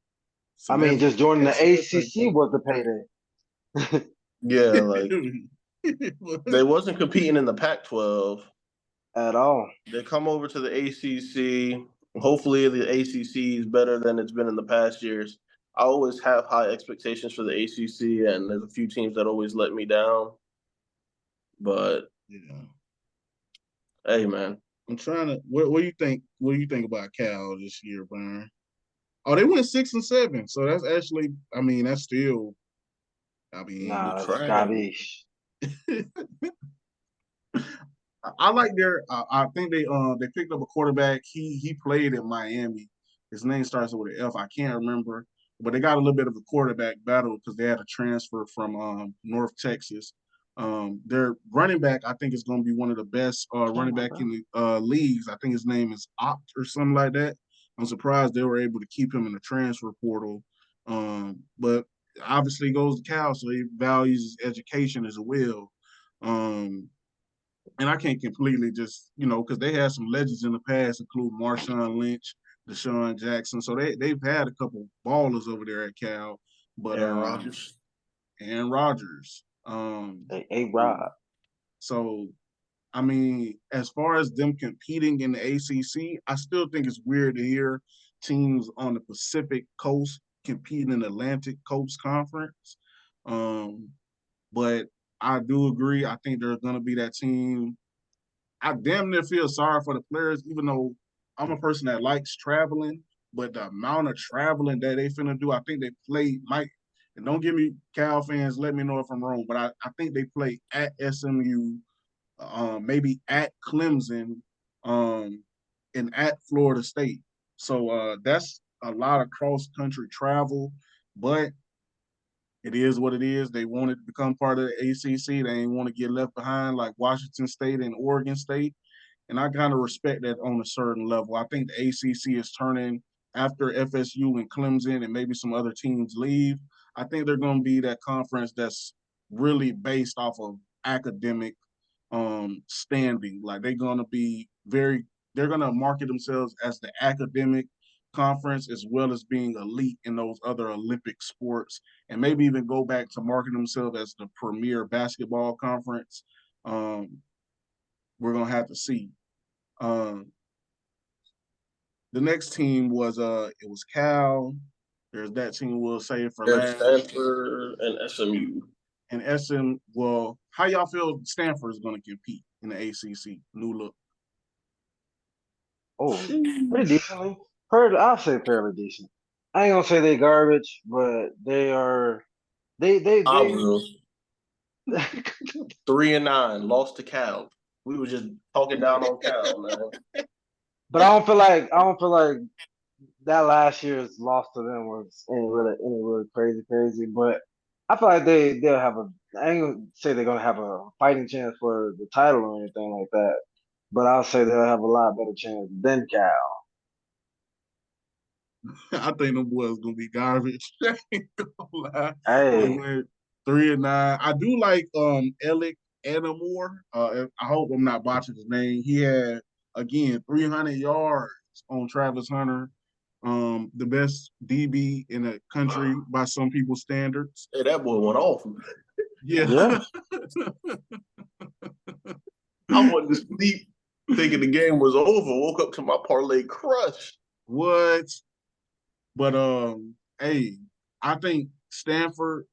So I mean, just joining the ACC was the payday. Yeah, like they wasn't competing in the Pac-12 at all. They come over to the ACC. Hopefully, the ACC is better than it's been in the past years. I always have high expectations for the ACC, and there's a few teams that always let me down. But yeah, hey, man, I'm trying to. What do you think? What do you think about Cal this year, Byron? Oh, they went 6-7. So that's actually, I mean, that's still, I mean, Nah, that's Trash. garbage. I like their. I think they picked up a quarterback. He played in Miami. His name starts with an F. I can't remember, but they got a little bit of a quarterback battle because they had a transfer from North Texas. Their running back, I think, is going to be one of the best running back in the leagues. I think his name is Opt or something like that. I'm surprised they were able to keep him in the transfer portal. But obviously he goes to Cal, so he values his education as well. And I can't completely just, because they had some legends in the past, including Marshawn Lynch, Deshaun Jackson. So they've had a couple ballers over there at Cal, but Aaron Rodgers. Aaron Rodgers. Hey, Rob. So I mean, as far as them competing in the ACC, I still think it's weird to hear teams on the Pacific Coast compete in the Atlantic Coast Conference. But I do agree. I think there's going to be that team. I damn near feel sorry for the players, even though I'm a person that likes traveling. But the amount of traveling that they finna do, I think they play Mike. And don't give me Cal fans, let me know if I'm wrong. But I think they play at SMU, maybe at Clemson, and at Florida State. So that's a lot of cross country travel. But it is what it is. They wanted to become part of the ACC. They ain't want to get left behind like Washington State and Oregon State. And I kind of respect that on a certain level. I think the ACC is turning after FSU and Clemson and maybe some other teams leave. I think they're going to be that conference that's really based off of academic standing. Like they're going to be they're going to market themselves as the academic conference as well as being elite in those other Olympic sports, and maybe even go back to marketing themselves as the premier basketball conference. We're gonna have to see. Um, the next team was it was Cal. There's that team we'll say for There's last. Stanford and SMU. And SM, well, how y'all feel Stanford is going to compete in the ACC? New look. Oh, pretty decently. I'll say fairly decent. I ain't gonna say they garbage, but they are. I They. will. 3-9, lost to Cal. We were just talking down on Cal, man. But I don't feel like that last year's loss to them was any really crazy. But I feel like they'll have a. I ain't gonna say they're gonna have a fighting chance for the title or anything like that. But I'll say they'll have a lot better chance than Cal. I think them boys gonna be garbage. I ain't gonna lie. They Hey, went 3-9. I do like Alec Anamore. I hope I'm not botching his name. He had again 300 yards on Travis Hunter. The best DB in the country by some people's standards. Hey, that boy went off. Yeah. I went to sleep thinking the game was over. Woke up to my parlay crushed. What? But hey, I think Stanford,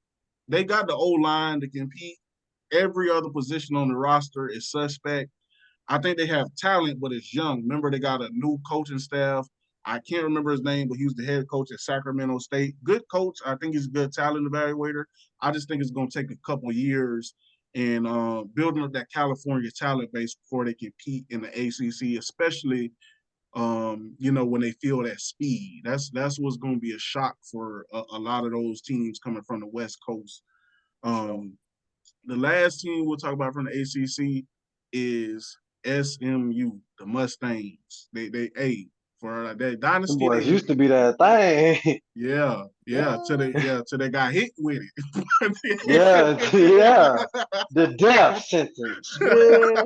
they got the O-line to compete. Every other position on the roster is suspect. I think they have talent, but it's young. Remember, they got a new coaching staff. I can't remember his name, but he was the head coach at Sacramento State. Good coach. I think he's a good talent evaluator. I just think it's going to take a couple of years and building up that California talent base before they compete in the ACC, especially when they feel that speed. That's what's going to be a shock for a lot of those teams coming from the West Coast. The last team we'll talk about from the ACC is SMU, the Mustangs. They for that them dynasty. boys used to be that thing. Yeah, till they got hit with it. Yeah. The death sentence. Yeah.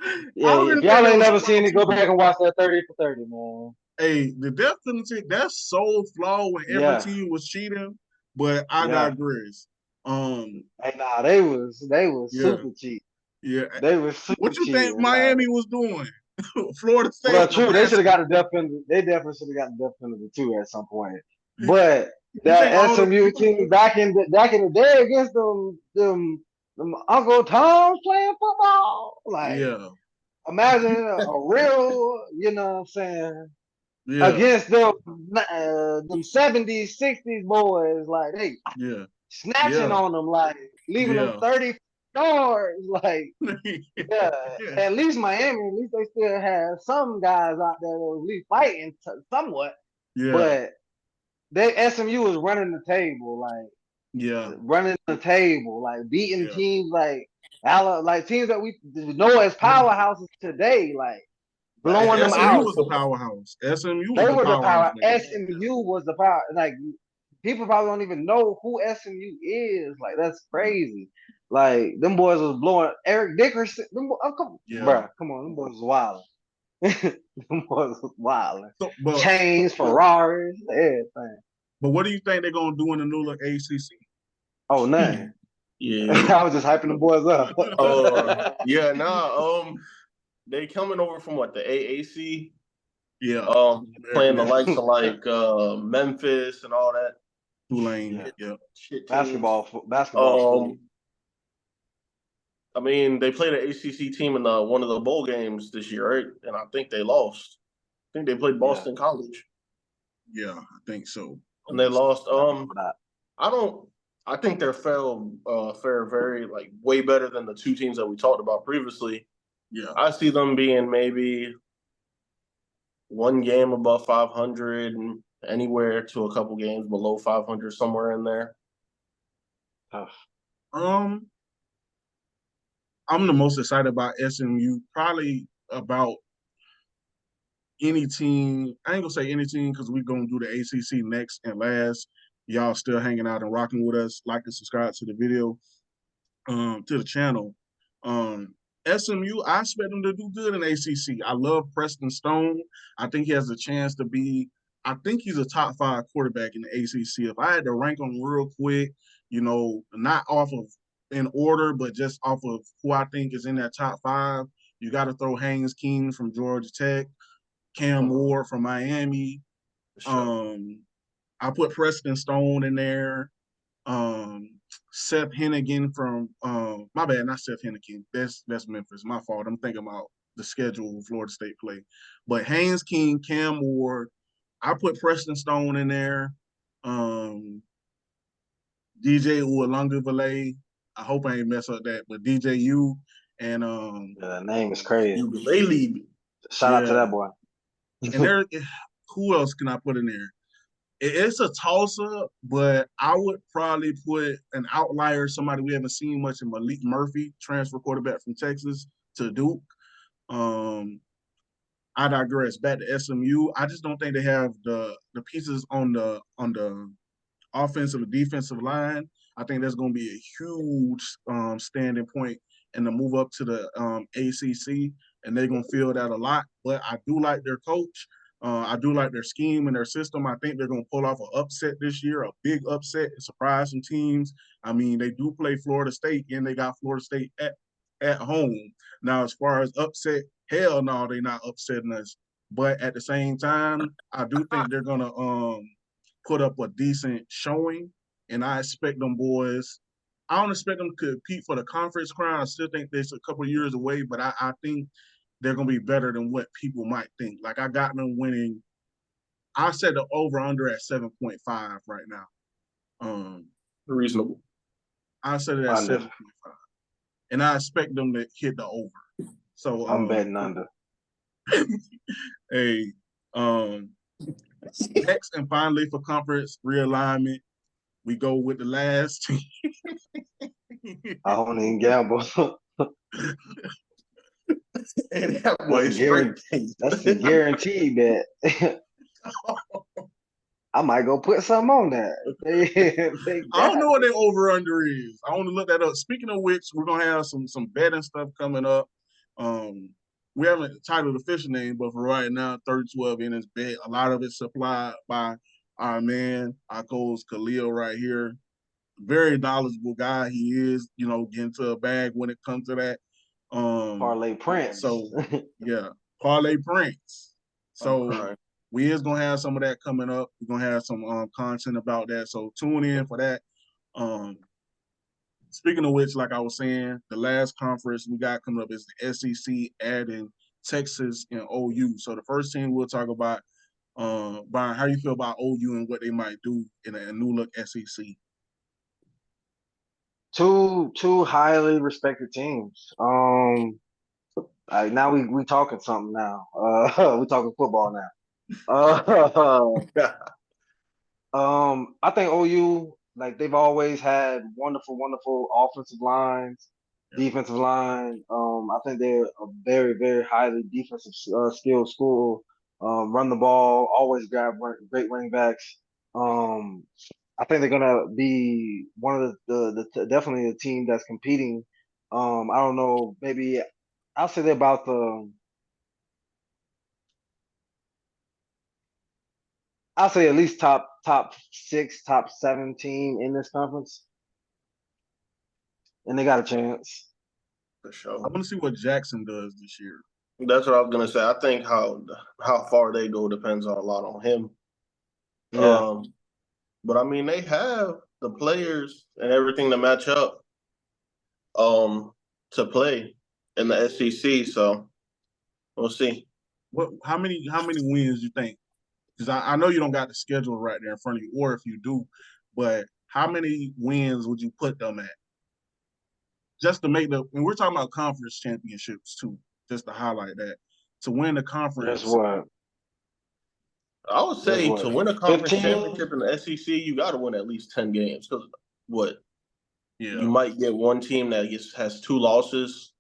I Yeah, really if think y'all that ain't was never a seen flawed it, go team. back and watch that 30 for 30, man. Hey, the death penalty, that's so flawed when every Yeah. team was cheating, but I Yeah. digress. Hey, nah, they was Yeah, super cheap. yeah. They was super What you think cheating. Like, Miami was doing? Florida well, State was true, they should have asking. got the death penalty. They definitely should have got the death penalty too at some point. But You think that all the SMU team back in the day against them Uncle Tom playing football, like yeah. imagine a real, you know what I'm saying, Yeah, against them 70s, 60s boys. Like they yeah, snatching yeah, on them, like leaving them yeah. 30 yards. Like, yeah, Yeah, at least Miami, at least they still have some guys out there that was at least fighting somewhat. yeah, But they SMU is yeah, running the table, like beating yeah. teams like teams that we know as powerhouses today, like blowing them SMU out. was the powerhouse. SMU was They the were the powerhouse power. back then. SMU was the power. Like people probably don't even know who SMU is. Like that's crazy. Like them boys was blowing Eric Dickerson. Yeah. Come on, them boys was wild. Them boys was wild. So, but Chains, Ferraris, everything. but what do you think they're gonna do in the new look ACC? Oh, nothing. Yeah. I was just hyping the boys up. Yeah, they coming over from what, the AAC? Yeah, Playing the American likes of like Memphis and all that Tulane. Yeah. Yeah, shit teams. Basketball school. I mean, they played an ACC team in one of the bowl games this year, right? And I think they lost. I think they played Yeah. Boston College, yeah, I think so. and they lost. I remember that. I don't. I think they're fair very like way better than the two teams that we talked about previously. Yeah, I see them being maybe one game above 500 and anywhere to a couple games below 500, somewhere in there. Tough. um, I'm the most excited about SMU. Probably about any team. I ain't gonna say any team because we're gonna do the ACC next and last. Y'all still hanging out and rocking with us. Like and subscribe to the video, to the channel. SMU, I expect them to do good in ACC. I love Preston Stone. I think he has a chance to be. I think he's a top 5 quarterback in the ACC. If I had to rank them real quick, not off of in order, but just off of who I think is in that top 5, you got to throw Haynes King from Georgia Tech, Cam Ward from Miami. Sure. I put Preston Stone in there. Seth Hennigan from my bad, not Seth Hennigan. That's Memphis. My fault. I'm thinking about the schedule of Florida State play. But Haynes King, Cam Ward. I put Preston Stone in there. DJ Ualungavale. I hope I ain't mess up that, but DJU and Yeah, that name is crazy. Ukulele. Shout out to that boy. And there, who else can I put in there? It's a toss-up, but I would probably put an outlier, somebody we haven't seen much, in Malik Murphy, transfer quarterback from Texas to Duke. I digress. Back to SMU. I just don't think they have the pieces on the offensive and defensive line. I think that's going to be a huge standing point in the move up to the ACC, and they're going to feel that a lot. But I do like their coach. I do like their scheme and their system. I think they're going to pull off an upset this year, a big upset, and surprise some teams. I mean, they do play Florida State, and they got Florida State at home. Now, as far as upset, hell no, they're not upsetting us. But at the same time, I do think they're going to put up a decent showing, and I expect them boys. I don't expect them to compete for the conference crown. I still think there's a couple of years away, but I think they're going to be better than what people might think. Like, I got them winning. I set the over-under at 7.5 right now. Reasonable. I set it at 7.5. And I expect them to hit the over. So I'm betting under. Hey, next and finally for conference realignment, we go with the last team. I don't even gamble. And that boy that's a guarantee bet. I might go put something on that. I don't know what their over under is. I want to look that up. Speaking of which, we're gonna have some betting stuff coming up. We haven't titled the official name, but for right now, 30-12 innings bet. A lot of it's supplied by our man, our coach Chalil right here. Very knowledgeable guy he is. Getting to a bag when it comes to that. Parlay Prince. So yeah, Parlay Prince. So we is gonna have some of that coming up. We're gonna have some content about that. So tune in for that. Speaking of which, like I was saying, the last conference we got coming up is the SEC, adding Texas and OU. So the first team we'll talk about Byron, how you feel about OU and what they might do in a new look SEC? Two highly respected teams. Now we talking something now. We talking football now. I think OU, like they've always had wonderful offensive lines, defensive line. I think they're a very highly defensive skilled school. Run the ball, always grab great running backs. I think they're gonna be one of the definitely a team that's competing. I don't know, maybe I'll say they're about I'll say at least top 6, top 7 team in this conference, and they got a chance. For I sure. want to see what Jackson does this year. That's what I was gonna say. I think how far they go depends a lot on him. Yeah, But I mean, they have the players and everything to match up to play in the SEC. So we'll see. How many wins you think? Because I know you don't got the schedule right there in front of you, or if you do, but how many wins would you put them at? Just to make and we're talking about conference championships too, just to highlight that. To win the conference. that's what. I would say to win a conference 15? championship in the SEC, you got to win at least 10 games. Because Yeah. you might get one team that has 2 losses.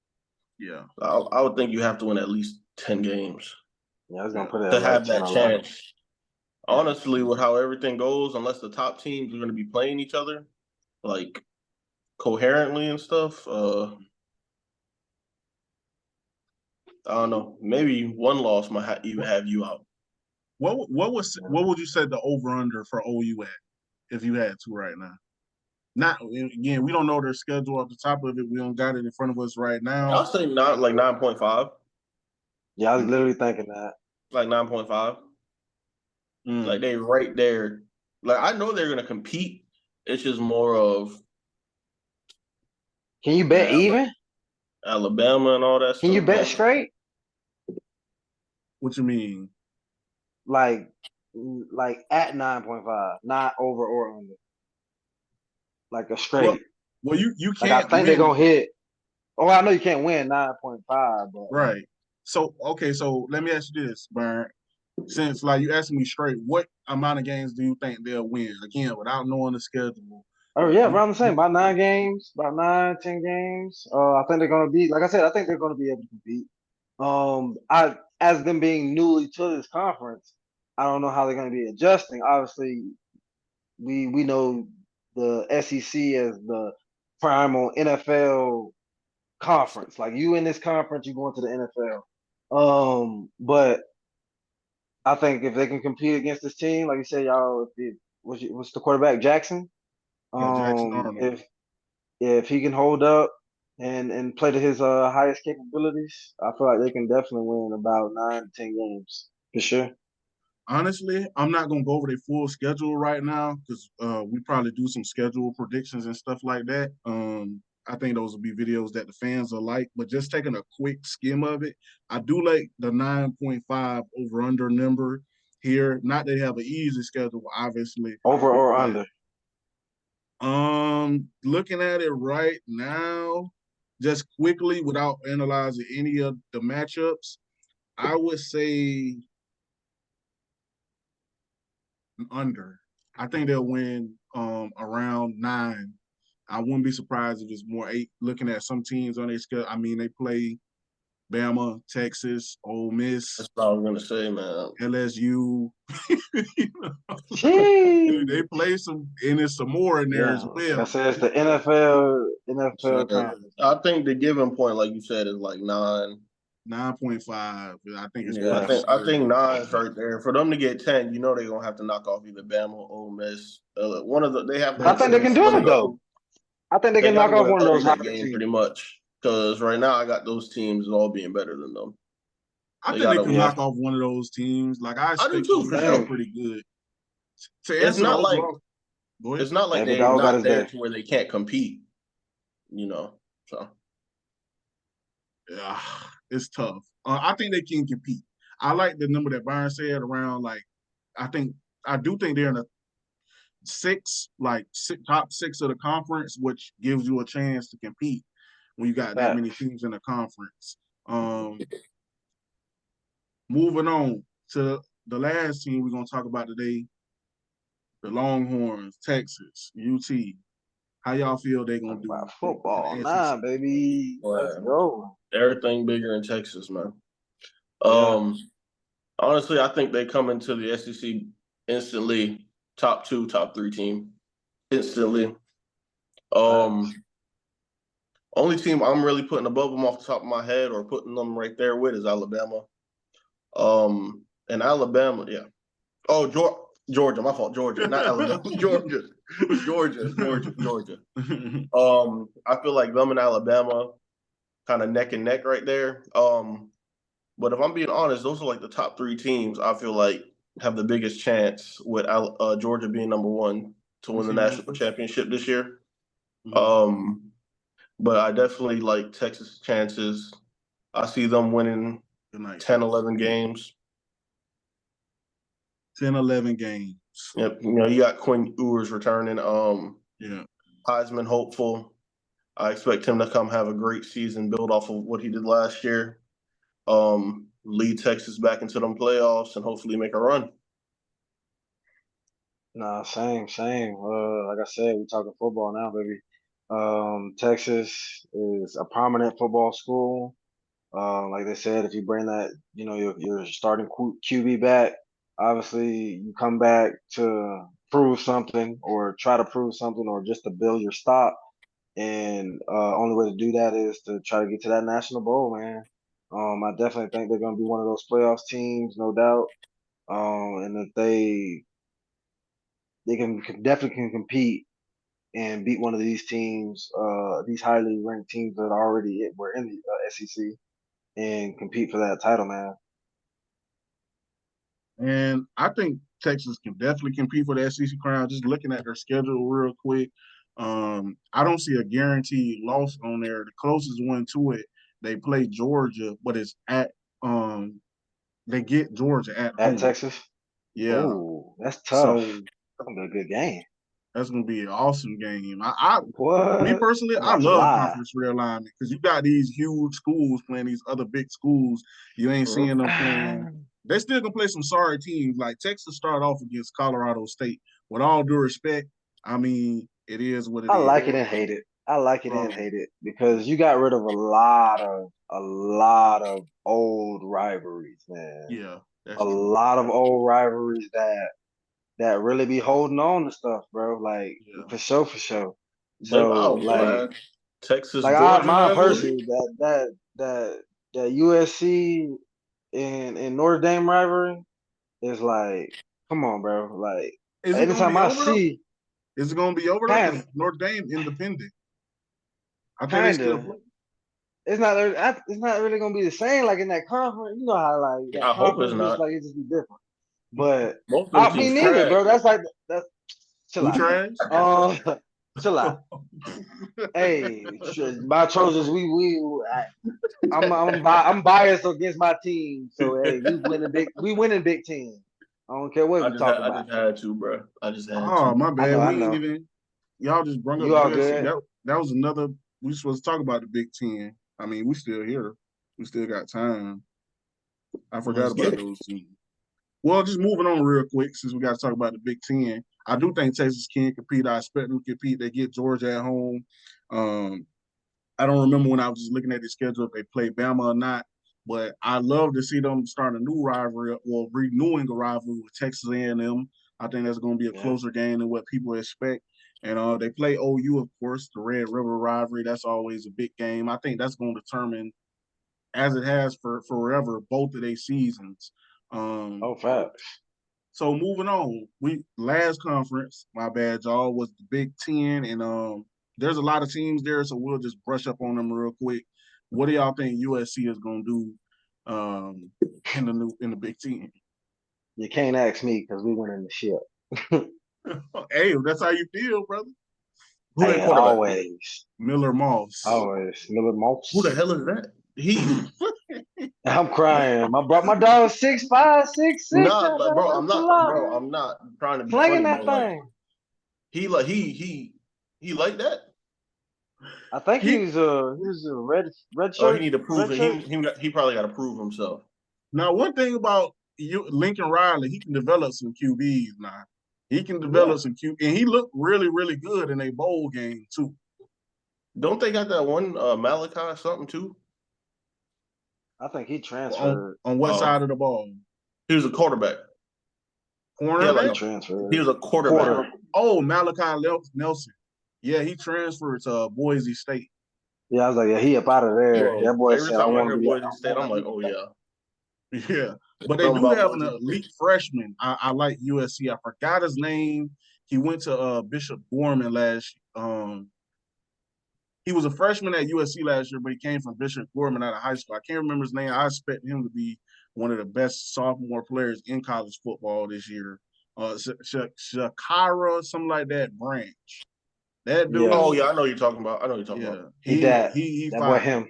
Yeah. I would think you have to win at least 10 games. Yeah, I was gonna put it to at have like 10, that 11. chance. Honestly, with how everything goes, unless the top teams are going to be playing each other, like coherently and stuff, I don't know. Maybe one loss might even have you out. What would you say the over under for OU at if you had to right now? Not again, we don't know their schedule off the top of it. We don't got it in front of us right now. I'll say not like 9.5. Yeah, I was literally thinking that. Like 9.5. Like they right there. Like I know they're gonna compete. It's just more of Can you bet even? Alabama and all that Can stuff. you bet straight? What you mean? Like at 9.5, not over or under. Like a straight. Well, you Like can't I think they're gonna hit. Oh, I know you can't win 9.5, but right. So okay, so let me ask you this, Byron. Since like you asking me straight, what amount of games do you think they'll win? Again, without knowing the schedule. oh yeah, around the same. About 9 games, about 9, 10 games. I think they're gonna be, like I said, I think they're gonna be able to compete. I as them being newly to this conference, I don't know how they're gonna be adjusting. Obviously, we know the SEC as the primal NFL conference. Like you in this conference, you going to the NFL. But I think if they can compete against this team, like you said, y'all, what's the quarterback Jackson? Jackson Arnold. If he can hold up and play to his highest capabilities, I feel like they can definitely win about 9 to 10 games for sure. Honestly, I'm not gonna go over their full schedule right now because we probably do some schedule predictions and stuff like that. I think those will be videos that the fans will like, but just taking a quick skim of it, I do like the 9.5 over under number here. Not that they have an easy schedule, obviously. Over or under? Looking at it right now, just quickly without analyzing any of the matchups, I would say under. I think they'll win around 9. I wouldn't be surprised if it's more 8. Looking at some teams on their schedule, I mean, they play Bama, Texas, Ole Miss. That's what I was gonna say, man. LSU. They play some, and there's some more in there as well. Like I said, it's the NFL conference. I think the given point, like you said, is like 9. 9.5. I think it's I think 9 is right there. For them to get 10, you know they're gonna have to knock off either Bama or Ole Miss. One of the they have. I think they can do it though. I think they can knock off one of those high games pretty much. Because right now I got those teams all being better than them. I think they can knock off one of those teams. Like I expect do too, for sure. Pretty good. It's not like they're not there to where they can't compete. You know, so yeah, it's tough. I think they can compete. I like the number that Byron said around like I do think they're in the top six of the conference, which gives you a chance to compete when you got that many teams in the conference. Moving on to the last team we're gonna talk about today, the Longhorns, Texas, UT. How y'all feel they're gonna do? Football, nah, baby. Let's go. Everything bigger in Texas, man. Yeah. Honestly, I think they come into the SEC instantly top 2, top 3 team instantly. Only team I'm really putting above them off the top of my head or putting them right there with is Alabama. And Alabama, yeah. Oh, Georgia, my fault. Georgia, not Alabama. Georgia. I feel like them and Alabama kind of neck and neck right there. But if I'm being honest, those are like the top 3 teams I feel like have the biggest chance with Georgia being number 1 to win the national championship this year. But I definitely like Texas' chances. I see them winning 10, 11 games. 10, 11 games. Yep. You got Quinn Ewers returning. Heisman hopeful. I expect him to come have a great season, build off of what he did last year. Lead Texas back into them playoffs and hopefully make a run. Nah, same. Like I said, we're talking football now, baby. Texas is a prominent football school. Like they said, if you bring that, your starting QB back, obviously you come back to prove something or try to prove something or just to build your stock. And only way to do that is to try to get to that national bowl, man. I definitely think they're going to be one of those playoffs teams, no doubt. And that they definitely compete and beat one of these teams, these highly ranked teams that already were in the SEC, and compete for that title, man. And I think Texas can definitely compete for the SEC crown. Just looking at their schedule real quick, I don't see a guaranteed loss on there. The closest one to it, they play Georgia, but it's at they get Georgia at home. Texas. Yeah. Ooh, that's tough. That's gonna be a good game. That's gonna be an awesome game. Me personally, I love conference realignment because you got these huge schools playing these other big schools. You ain't seeing them playing. They still gonna play some sorry teams. Like Texas started off against Colorado State. With all due respect, I mean, it is what it is. I like it and hate it. I like it and hate it because you got rid of a lot of old rivalries, man. Yeah, a lot of old rivalries that really be holding on to stuff, bro. Like for sure. So like Texas, like Georgia, my personally that USC and Notre Dame rivalry is like, come on, bro. Like anytime I see, is it gonna be over? Because Notre Dame independent. I think they still. It's not really gonna be the same like in that conference. You know how like that I hope it's not. Like it just be different. But I mean neither, bro. That's chill out. Chill out. Hey, my Trojans, I'm biased against my team. So hey, we winning Big Ten. I don't care what we talk about. I just had to, bro. I just had to. Oh, my bad. I know. Y'all just brought up you all good. That was another. We supposed to talk about the Big Ten. I mean, we still here. We still got time. I forgot about those teams. Well, just moving on real quick, since we got to talk about the Big Ten. I do think Texas can compete. I expect them to compete. They get Georgia at home. I don't remember when I was just looking at the schedule if they play Bama or not, but I love to see them start a new rivalry or renewing a rivalry with Texas A&M. I think that's going to be a closer game than what people expect. And they play OU, of course, the Red River rivalry. That's always a big game. I think that's going to determine, as it has for forever, both of their seasons. Facts. So moving on, last conference, my bad, y'all, was the Big Ten, and there's a lot of teams there, so we'll just brush up on them real quick. What do y'all think USC is going to do in the Big Ten? You can't ask me because we winning the ship. Hey, that's how you feel, brother. Hey, always. Miller Moss. Always. Miller Moss. Who the hell is that? I'm crying. My dog 6'5", 6'6". Not like, bro. That's a lot, man. I'm not trying to be Slinging funny, that but like thing. he like that. I think He he was a red He shirt, need to prove red it. shirt. He probably got to prove himself. Now one thing about you, Lincoln Riley, he can develop some QBs now. He can Yeah, develop some QB, and he looked really, really good in a bowl game too. Don't they got that one Malachi something too? I think he On transferred. what side of the ball? He was a quarterback. He had He Cornerback? he transferred. was a quarterback. Quarter. Oh, Malachi Nelson. Yeah, he transferred to Boise State. Yeah, I was like, yeah, he up out of there. Bro, That boy every said, I time I want hear to be. Boise I State, want I'm to like, be. oh yeah. Yeah, but they Something do about have an Boise State. elite freshman. I like USC. I forgot his name. He went to Bishop Gorman last. He was a freshman at USC last year, but he came from Bishop Gorman out of high school. I can't remember his name. I expect him to be one of the best sophomore players in college football this year. Shakira, something like that. Branch. That Yeah, Oh dude. yeah, I know what you're talking about. I know what you're talking Yeah, about. he he that. he he That boy fine. him.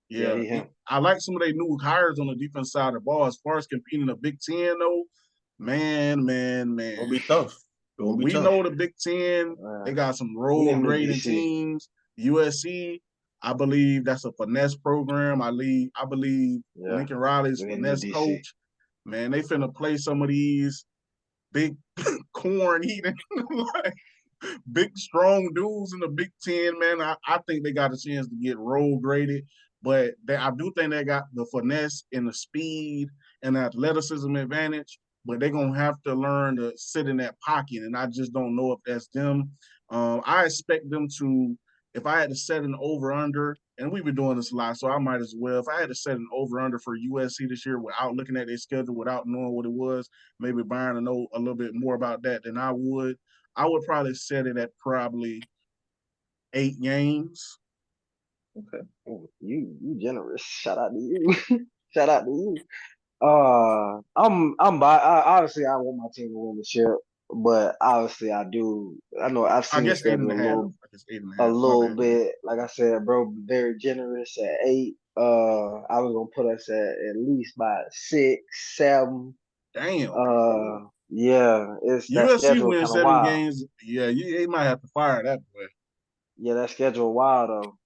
Yeah, Yeah, he him. I like some of their new hires on the defense side of the ball. As far as competing in the Big Ten, though, man. Gonna be tough. Gonna be We tough. know the Big Ten. They got some We need road a new grading DC. teams. USC, I believe that's a finesse program. I believe Yeah, Lincoln Riley's we need a new finesse DC. coach. Man, they finna play some of these big corn eating like big strong dudes in the Big Ten, man. I think they got a chance to get road graded, but I do think they got the finesse and the speed and the athleticism advantage. But they're gonna have to learn to sit in that pocket, and I just don't know if that's them. I expect them to. If I had to set an over under, and we've been doing this a lot, so I might as well. If I had to set an over under for USC this year without looking at their schedule, without knowing what it was, maybe Byron will know a little bit more about that than I would. I would probably set it at probably 8 games. Okay. Oh, you generous. Shout out to you. Shout out to you. Obviously I want my team to win the ship, but obviously I do. I know I've I seen the guess eight and schedule a half. I guess eight and a a half. My little bad. bit. Like I said, bro, very generous at 8. I was gonna put us at least by 6, 7. Damn. Yeah, it's that USC schedule wins kind of 7 wild. games. Yeah, they might have to fire that boy. Yeah, that schedule wild though.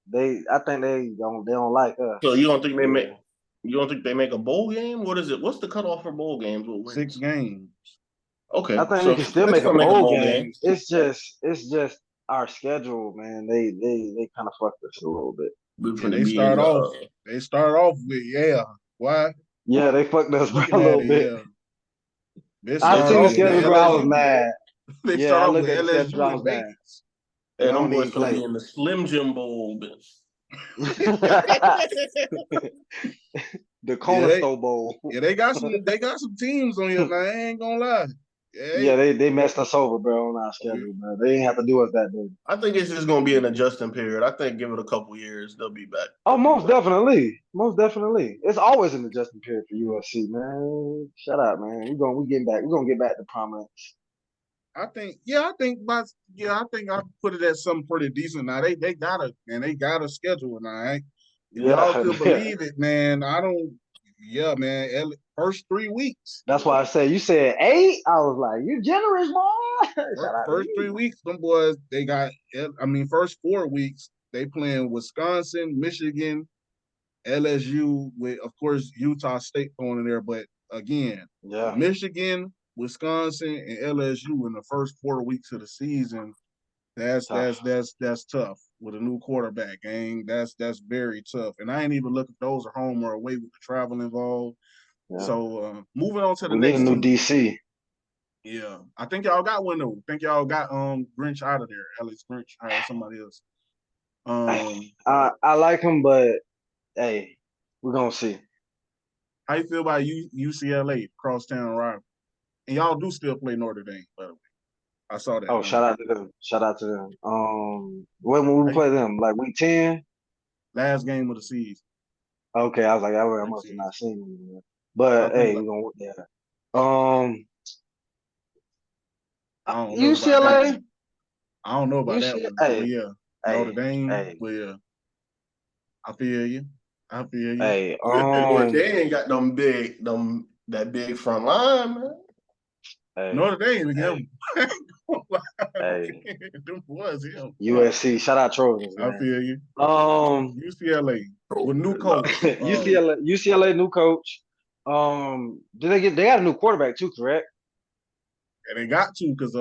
I think they don't like So us. Yeah. you don't think they make a bowl game? What is it? What's the cutoff for bowl games? What 6 wins? games. I Okay, think we so can still they make a still make a bowl bowl game. game. It's just our schedule, man. They kind of fucked us a little bit. We're Yeah, finna be in they start off with, yeah. Why? Yeah, they fucked us bro, a Looking at little it, bit. yeah. They I they start seen the finna off be in with schedule, the bro. I was LSU. mad. They Yeah, start I off looked with at the schedule. I LSU was in mad. Vegas. They and them don't boys even finna be play. in the Slim Jim Bowl, bitch. The Yeah, Corner Store Bowl. they got some teams on here now. I ain't gonna lie. Yeah, Hey, they messed us over, bro, on our we, schedule, bro. They didn't have to do us that day. I think it's just gonna be an adjusting period. I think give it a couple years, they'll be back. Oh, They'll be most back. definitely. Most definitely. It's always an adjustment period for USC, man. Shut up, man. We getting back. We're gonna get back to prominence. I think I put it at something pretty decent. Now they got a schedule now. Right? If y'all Yeah, could yeah. believe it, man. I don't. Yeah, man. First 3 weeks. That's why I said you said 8. I was like, you generous, boy. Shout out to First three you. weeks, them boys. They got. I mean, first 4 weeks they playing Wisconsin, Michigan, LSU, with of course Utah State thrown in there. But again, Yeah, Michigan, Wisconsin, and LSU in the first 4 weeks of the season. tough. That's tough with a new quarterback, gang. That's very tough. And I ain't even look if those are home or away with the travel involved. Yeah. So moving on to the We need a next new team. DC. Yeah, I think y'all got one though. I think y'all got Grinch out of there. Alex Grinch hired somebody else. I like him, but hey, we're gonna see. How you feel about UCLA crosstown rival? And y'all do still play Notre Dame, by the way. I saw that. Oh, shout out to them. Shout out to them. When we How you play feel? them, like week 10. Last game of the season. Okay, I was like, I Next must have season. not seen him. Man. I But think hey, we're gonna yeah. Um, I don't know about that UCLA, one. I don't know about that UCLA. one. But Hey, yeah, Notre hey, Dame. hey. But yeah, I feel you. I feel you. Hey, They ain't got that big front line, man. hey, Notre Dame again. hey, Them was him. USC. Shout out Trojans, I man. feel you. Um, UCLA with new Nah. coach. UCLA new coach. They got a new quarterback too, correct? And they got to because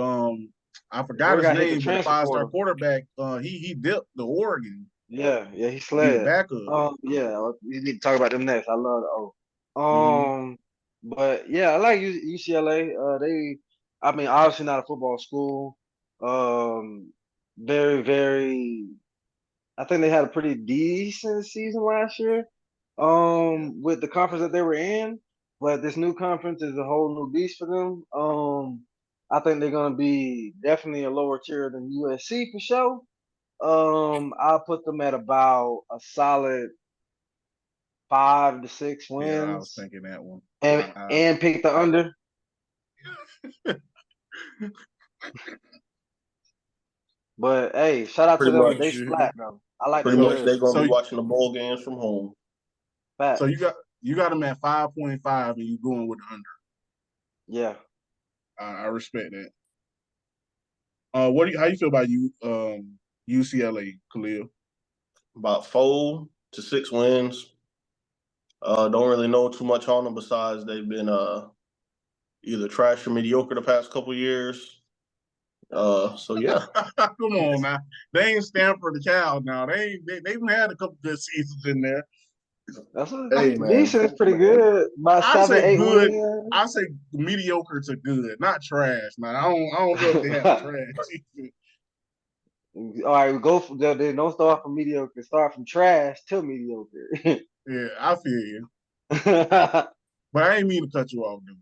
I forgot Word his got hit the name, but the transfer 5-star portal. quarterback, he dipped the Oregon. Yeah, he Be the slid. backup. Yeah, we need to talk about them next. I love the Mhm. But yeah, I like UCLA. I mean, obviously not a football school. Very, very. I think they had a pretty decent season last year. With the conference that they were in, but this new conference is a whole new beast for them. I think they're gonna be definitely a lower tier than USC for sure. I'll put them at about a solid 5 to 6 Yeah, I was wins, thinking that one. and pick the under. But hey, shout out to Pretty them. They much, splat though. I like pretty their much, they're jersey. gonna So be watching the bowl games from home. Facts. so you got them at 5.5 and you going with the under. Yeah. I respect that. How you feel about UCLA, Khalil? About 4 to 6 wins. Don't really know too much on them besides they've been either trash or mediocre the past couple years. So yeah. Come on now. They ain't Stanford the Cow now. They've had a couple good seasons in there. That's Hey man, decent. It's pretty good. About I seven, say eight good. wins. I say mediocre to good, not trash. Now I don't know if they have a trash season. All right, we go from there. Don't start from mediocre. Start from trash to mediocre. Yeah, I feel you. But I ain't mean to cut you off, dude.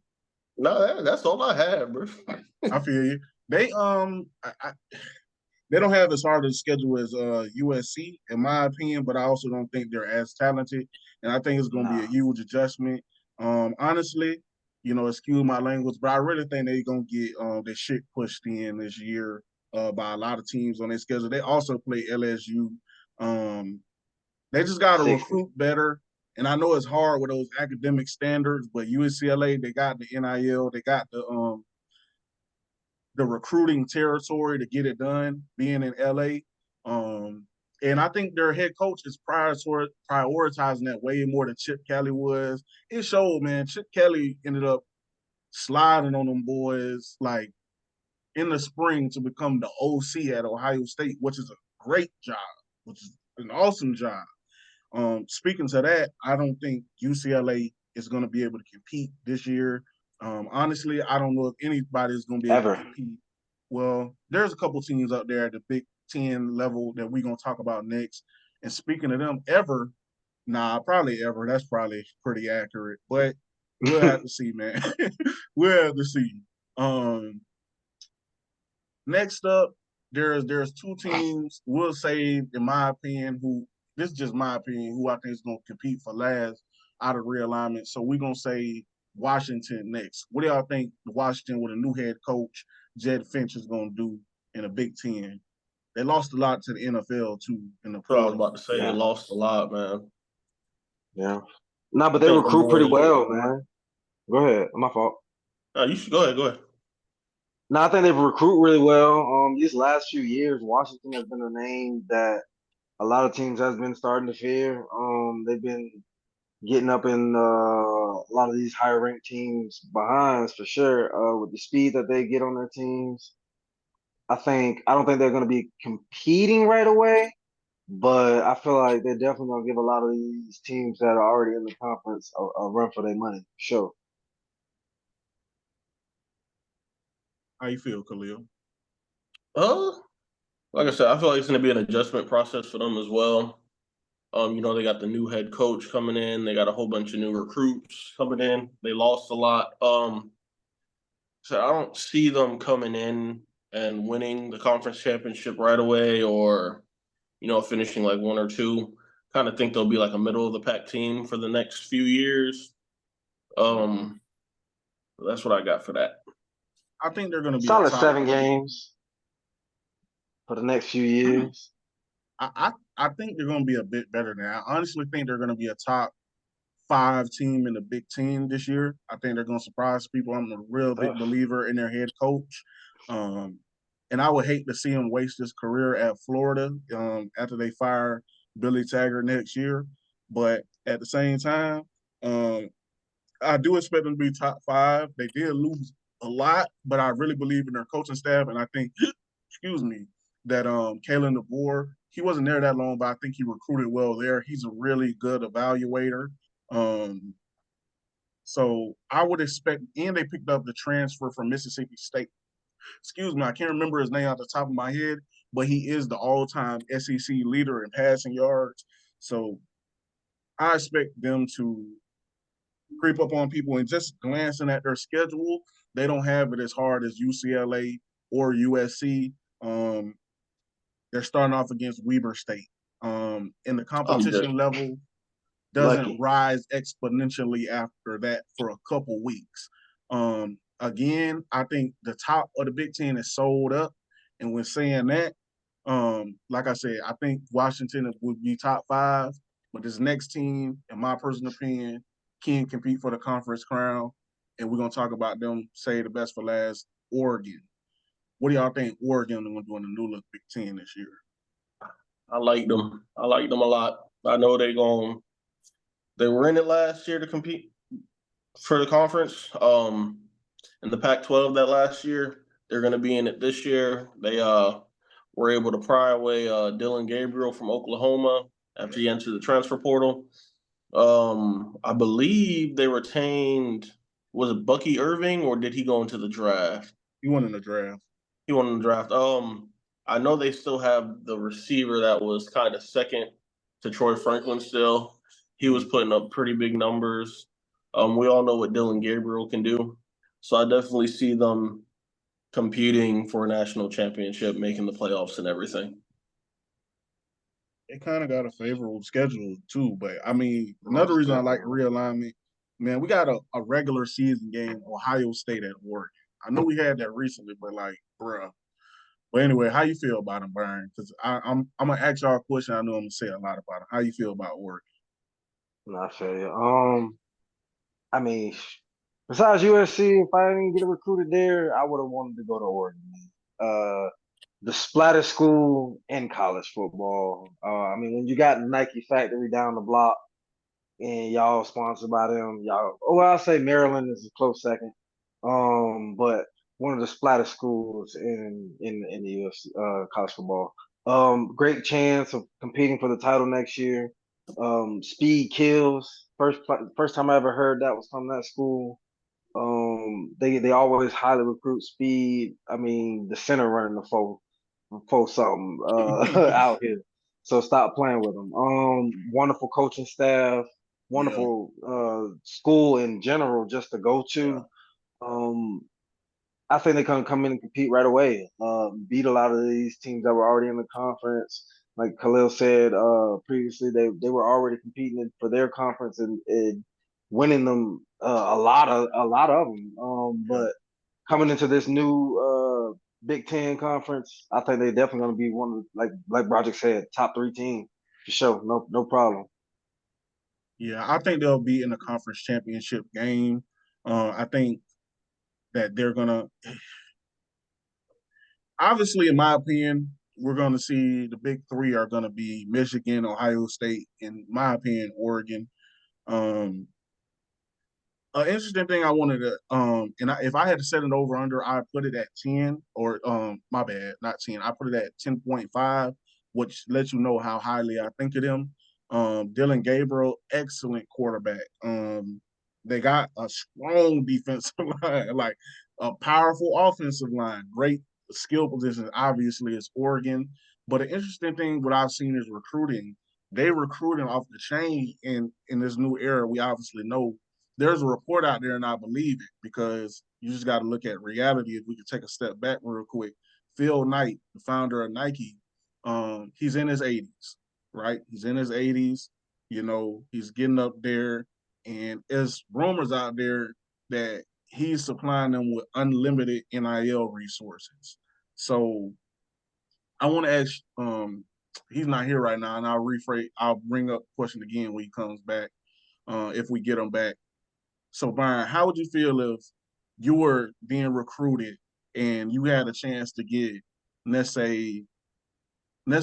no, that's all I had, bro. I feel you. They they don't have as hard a schedule as USC, in my opinion, but I also don't think they're as talented. And I think it's gonna be a Nah. huge adjustment. Honestly, excuse my language, but I really think they're gonna get their shit pushed in this year by a lot of teams on their schedule. They also play LSU. They just gotta 60. recruit better. And I know it's hard with those academic standards, but UCLA, they got the NIL, they got the recruiting territory to get it done, being in LA. And I think their head coach is prioritizing that way more than Chip Kelly was. It showed, man. Chip Kelly ended up sliding on them boys like in the spring to become the OC at Ohio State, which is a great job, which is an awesome job. Speaking to that, I don't think UCLA is going to be able to compete this year. Honestly, I don't know if anybody is going to be able to Ever. compete. Well, there's a couple teams out there at the Big Ten level that we're going to talk about next. And speaking of them, probably ever. That's probably pretty accurate, but we'll have to see, man. We'll have to see. Um, Next up, there's two teams. We'll say, in my opinion, this is just my opinion, who I think is going to compete for last out of realignment. So we're gonna say Washington next. What do y'all think Washington with a new head coach, Jed Finch, is going to do in a Big Ten? They lost a lot to the NFL too in the So I was portal. about to say they Yeah. lost a lot, man. Yeah. No, but I they think them recruit pretty boys. well, man. Go ahead. My fault. You should go ahead. Go ahead. No, I think they recruit really well. These last few years, Washington has been a name that a lot of teams has been starting to fear. They've been getting up in a lot of these higher ranked teams behinds for sure. With the speed that they get on their teams, I don't think they're going to be competing right away, but I feel like they're definitely going to give a lot of these teams that are already in the conference a run for their money. Sure. How you feel, Khalil? Uh, like I said, I feel like it's going to be an adjustment process for them as well. They got the new head coach coming in. They got a whole bunch of new recruits coming in. They lost a lot. So I don't see them coming in and winning the conference championship right away, or finishing like 1 or 2. Kind of think they'll be like a middle of the pack team for the next few years. That's what I got for that. I think they're going to be a Solid top 7 games for the next few years. I I think they're going to be a bit better than that. I honestly think they're going to be a top 5 team in the Big Ten this year. I think they're going to surprise people. I'm a real big believer in their head coach. And I would hate to see him waste his career at Florida after they fire Billy Taggart next year. But at the same time, I do expect them to be top 5. They did lose a lot, but I really believe in their coaching staff. And I think, excuse me, that Kalen DeBoer, he wasn't there that long, but I think he recruited well there. He's a really good evaluator. So I would expect, and they picked up the transfer from Mississippi State. Excuse me, I can't remember his name off the top of my head, but he is the all-time SEC leader in passing yards. So I expect them to creep up on people, and just glancing at their schedule, they don't have it as hard as UCLA or USC. They're starting off against Weber State. And the competition level doesn't rise exponentially after that for a couple weeks. Again, I think the top of the Big Ten is sold up. And when saying that, like I said, I think Washington would be top 5. But this next team, in my personal opinion, can compete for the conference crown. And we're going to talk about them, say the best for last, Oregon. What do y'all think Oregon is going to do in the new look Big Ten this year? I like them. I like them a lot. I know they were in it last year to compete for the conference. In the Pac-12 that last year, they're going to be in it this year. They were able to pry away Dylan Gabriel from Oklahoma after he entered the transfer portal. I believe they retained, was it Bucky Irving, or did he go into the draft? He won in the draft. He won in the draft. I know they still have the receiver that was kind of second to Troy Franklin still. He was putting up pretty big numbers. We all know what Dylan Gabriel can do. So I definitely see them competing for a national championship, making the playoffs and everything. They kind of got a favorable schedule too, but I mean, another reason I like realignment, man, we got a regular season game, Ohio State at Oregon. I know we had that recently, but like, bruh. But anyway, how you feel about them, Byron? Because I'm gonna ask y'all a question. I know I'm gonna say a lot about them. How you feel about Oregon? I feel you. I mean, besides USC, if I didn't get recruited there, I would have wanted to go to Oregon. The splatter school in college football. I mean, when you got Nike Factory down the block and y'all sponsored by them, I'll say Maryland is a close second. But one of the splatter schools in the UFC college football. Great chance of competing for the title next year. Speed kills. First time I ever heard that was from that school. They always highly recruit speed. I mean, the center running the four something out here. So stop playing with them. Wonderful coaching staff, wonderful school in general just to go to. I think they can come in and compete right away. Beat a lot of these teams that were already in the conference. Like Khalil said previously, they were already competing for their conference and winning them a lot of them. But coming into this new Big Ten conference, I think they're definitely going to be one of, like Brodrick said, top 3 team for sure. No problem. Yeah, I think they'll be in the conference championship game. I think that they're gonna, obviously, in my opinion, we're gonna see the big 3 are gonna be Michigan, Ohio State, in my opinion, Oregon. An interesting thing I wanted to, if I had to set it over under, I put it at 10, or my bad, not 10. I put it at 10.5, which lets you know how highly I think of them. Dylan Gabriel, excellent quarterback. They got a strong defensive line, like a powerful offensive line, great skill positions. Obviously, it's Oregon. But an interesting thing, what I've seen is recruiting. They recruiting off the chain in this new era. We obviously know there's a report out there, and I believe it, because you just got to look at reality. If we could take a step back real quick, Phil Knight, the founder of Nike, he's in his 80s, right? He's in his 80s. You know, he's getting up there, and there's rumors out there that he's supplying them with unlimited NIL resources. So I want to ask he's not here right now, and I'll bring up the question again when he comes back, if we get him back. So, Byron, how would you feel if you were being recruited and you had a chance to get, let's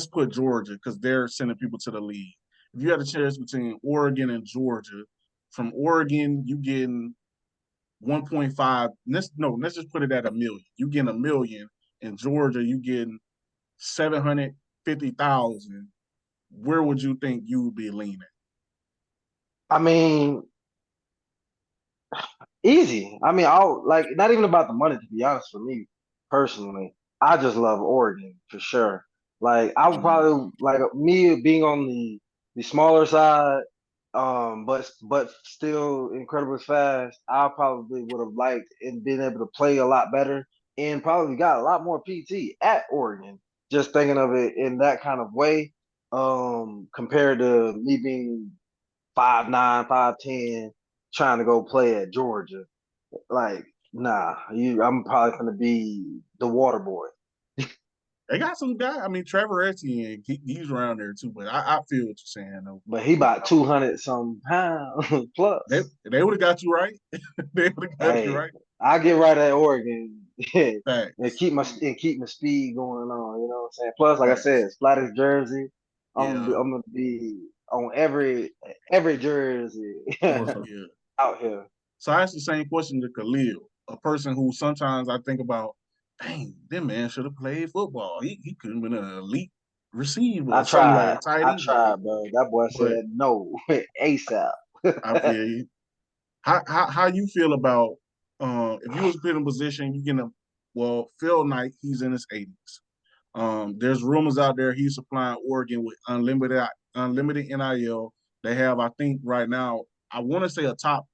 put Georgia, because they're sending people to the league. If you had a chance between Oregon and Georgia, from Oregon, you getting 1.5. Let's just put it at $1 million. You getting $1 million. In Georgia, you getting 750,000. Where would you think you would be leaning? I mean, easy. I mean, I'll like not even about the money to be honest. For me personally, I just love Oregon for sure. Like I would probably like me being on the smaller side, but still incredibly fast. I probably would have liked and been able to play a lot better and probably got a lot more PT at Oregon. Just thinking of it in that kind of way, compared to me being 5'9", 5'10", trying to go play at Georgia. Like, nah, I'm probably gonna be the water boy. They got some guy. I mean, Trevor Etienne, he's around there too. But I feel what you're saying though. But he about 200 some pounds plus. They would have got you right. They would have got you Hey, right. I get right at Oregon Facts. and keep my speed going on. You know what I'm saying? Plus, like I Facts. said, Splatter's jersey. I'm Yeah. gonna be on every jersey Awesome. Yeah. out here. So I asked the same question to Khalil, a person who sometimes I think about, dang, that man should have played football. He could have been an elite receiver or something like a tight I end. tried, bro. That boy But said no ASAP. I feel you. How you feel about if you was put in a position you get Phil Knight, he's in his 80s. There's rumors out there he's supplying Oregon with unlimited NIL. They have, I think, right now, I want to say top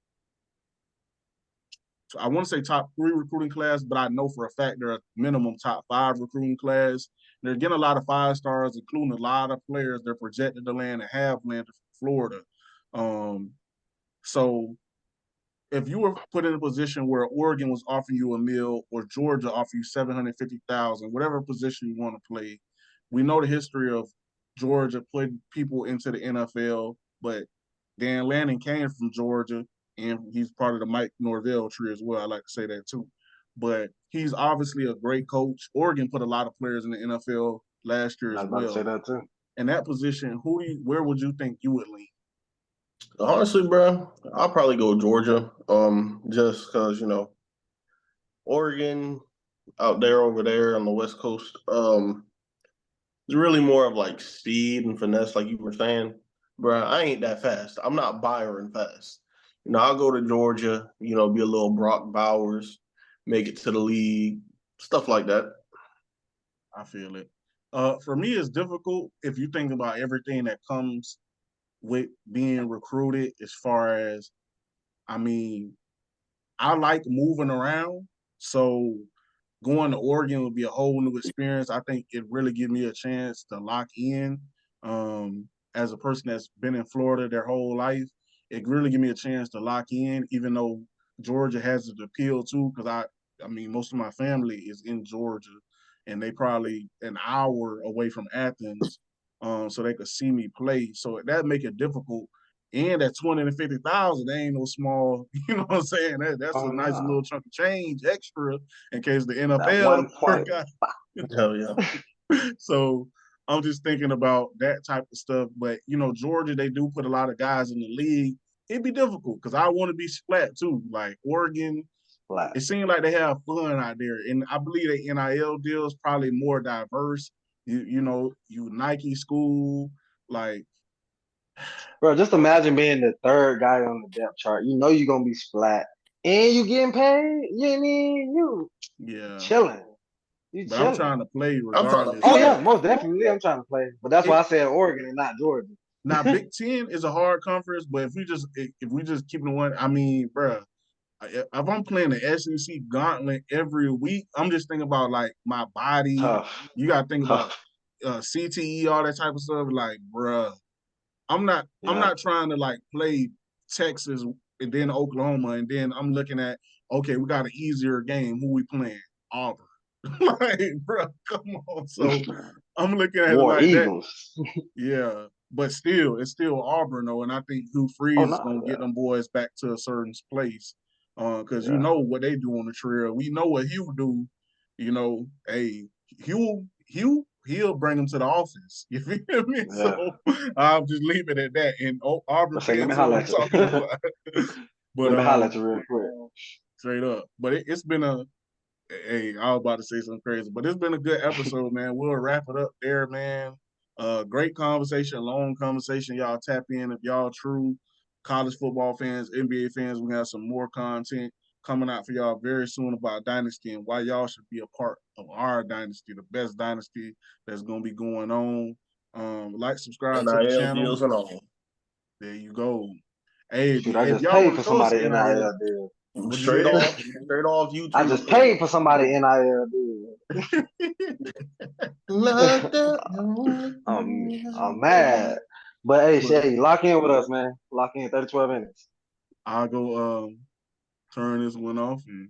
3 recruiting class, but I know for a fact they're a minimum top 5 recruiting class. They're getting a lot of 5-stars, including a lot of players they're projected to land and have landed from Florida. So if you were put in a position where Oregon was offering you $1 million or Georgia offered you 750,000, whatever position you want to play, we know the history of Georgia putting people into the NFL, but Dan Lanning came from Georgia, and he's part of the Mike Norvell tree as well. I like to say that too. But he's obviously a great coach. Oregon put a lot of players in the NFL last year I as was about to say well. that too. In that position, where would you think you would lean? Honestly, bro, I'll probably go Georgia. Just because Oregon out there over there on the West Coast. It's really more of like speed and finesse, like you were saying. Bro, I ain't that fast. I'm not Byron fast. I'll go to Georgia, be a little Brock Bowers, make it to the league, stuff like that. I feel it. For me, it's difficult if you think about everything that comes with being recruited. As far as, I mean, I like moving around, so going to Oregon would be a whole new experience. I think it really gives me a chance to lock in. As a person that's been in Florida their whole life, it really gives me a chance to lock in, even though Georgia has its appeal too, because I mean, most of my family is in Georgia, and they probably an hour away from Athens, so they could see me play. So that make it difficult. And at 250,000, they ain't no small, you know what I'm saying? That's Oh a nice no, little chunk of change extra in case the that NFL 1 point. work out. Hell yeah. So I'm just thinking about that type of stuff. But Georgia, they do put a lot of guys in the league. It'd be difficult because I want to be splat too. Like Oregon, Flat. it seems like they have fun out there, and I believe the NIL deal is probably more diverse. You Nike school, like. Bro, just imagine being the 3rd guy on the depth chart. You know you're gonna be splat. And you getting paid. You mean you Yeah, chilling. You but I'm chilling. trying to play I'm trying to regardless. Oh play. yeah, most definitely I'm trying to play. But that's why I said Oregon and not Georgia. Now, Big Ten is a hard conference, but if we just keep it one, I mean, bro, if I'm playing the SEC gauntlet every week, I'm just thinking about like my body. Tough. You got to think about Tough. CTE, all that type of stuff. Like, bruh, I'm not Yeah. trying to like play Texas and then Oklahoma, and then I'm looking at, okay, we got an easier game. Who we playing? Auburn. Like, bro, come on. So I'm looking at it War like that. Eagles. Yeah. But still, it's still Auburn though, and I think Hugh Oh Freeze is no, gonna get them boys back to a certain place. Because you yeah. know what they do on the trail. We know what Hugh do. You know, hey, he'll bring them to the office. You feel me? Yeah. So I'll just leave it at that. And Auburn Let's say, let me fans know holler what I'm at talking you. about. But Let me holler at you real quick. straight up. But it's been a hey, I was about to say something crazy, but it's been a good episode, man. We'll wrap it up there, man. Great conversation, long conversation. Y'all tap in if y'all true college football fans, NBA fans. We have some more content coming out for y'all very soon about Dynasty and why y'all should be a part of our dynasty, the best dynasty that's gonna be going on. Like, subscribe to the NIL channel. deals and all. There you go. Hey, Shoot, I if just y'all paid want for to throw us somebody an NIL NIL, deal. what'd you Straight say? off YouTube. I just paid for somebody NIL deal. I'm mad. But hey, Shay, lock in with us, man. Lock in 30-12 minutes. I'll go turn this one off and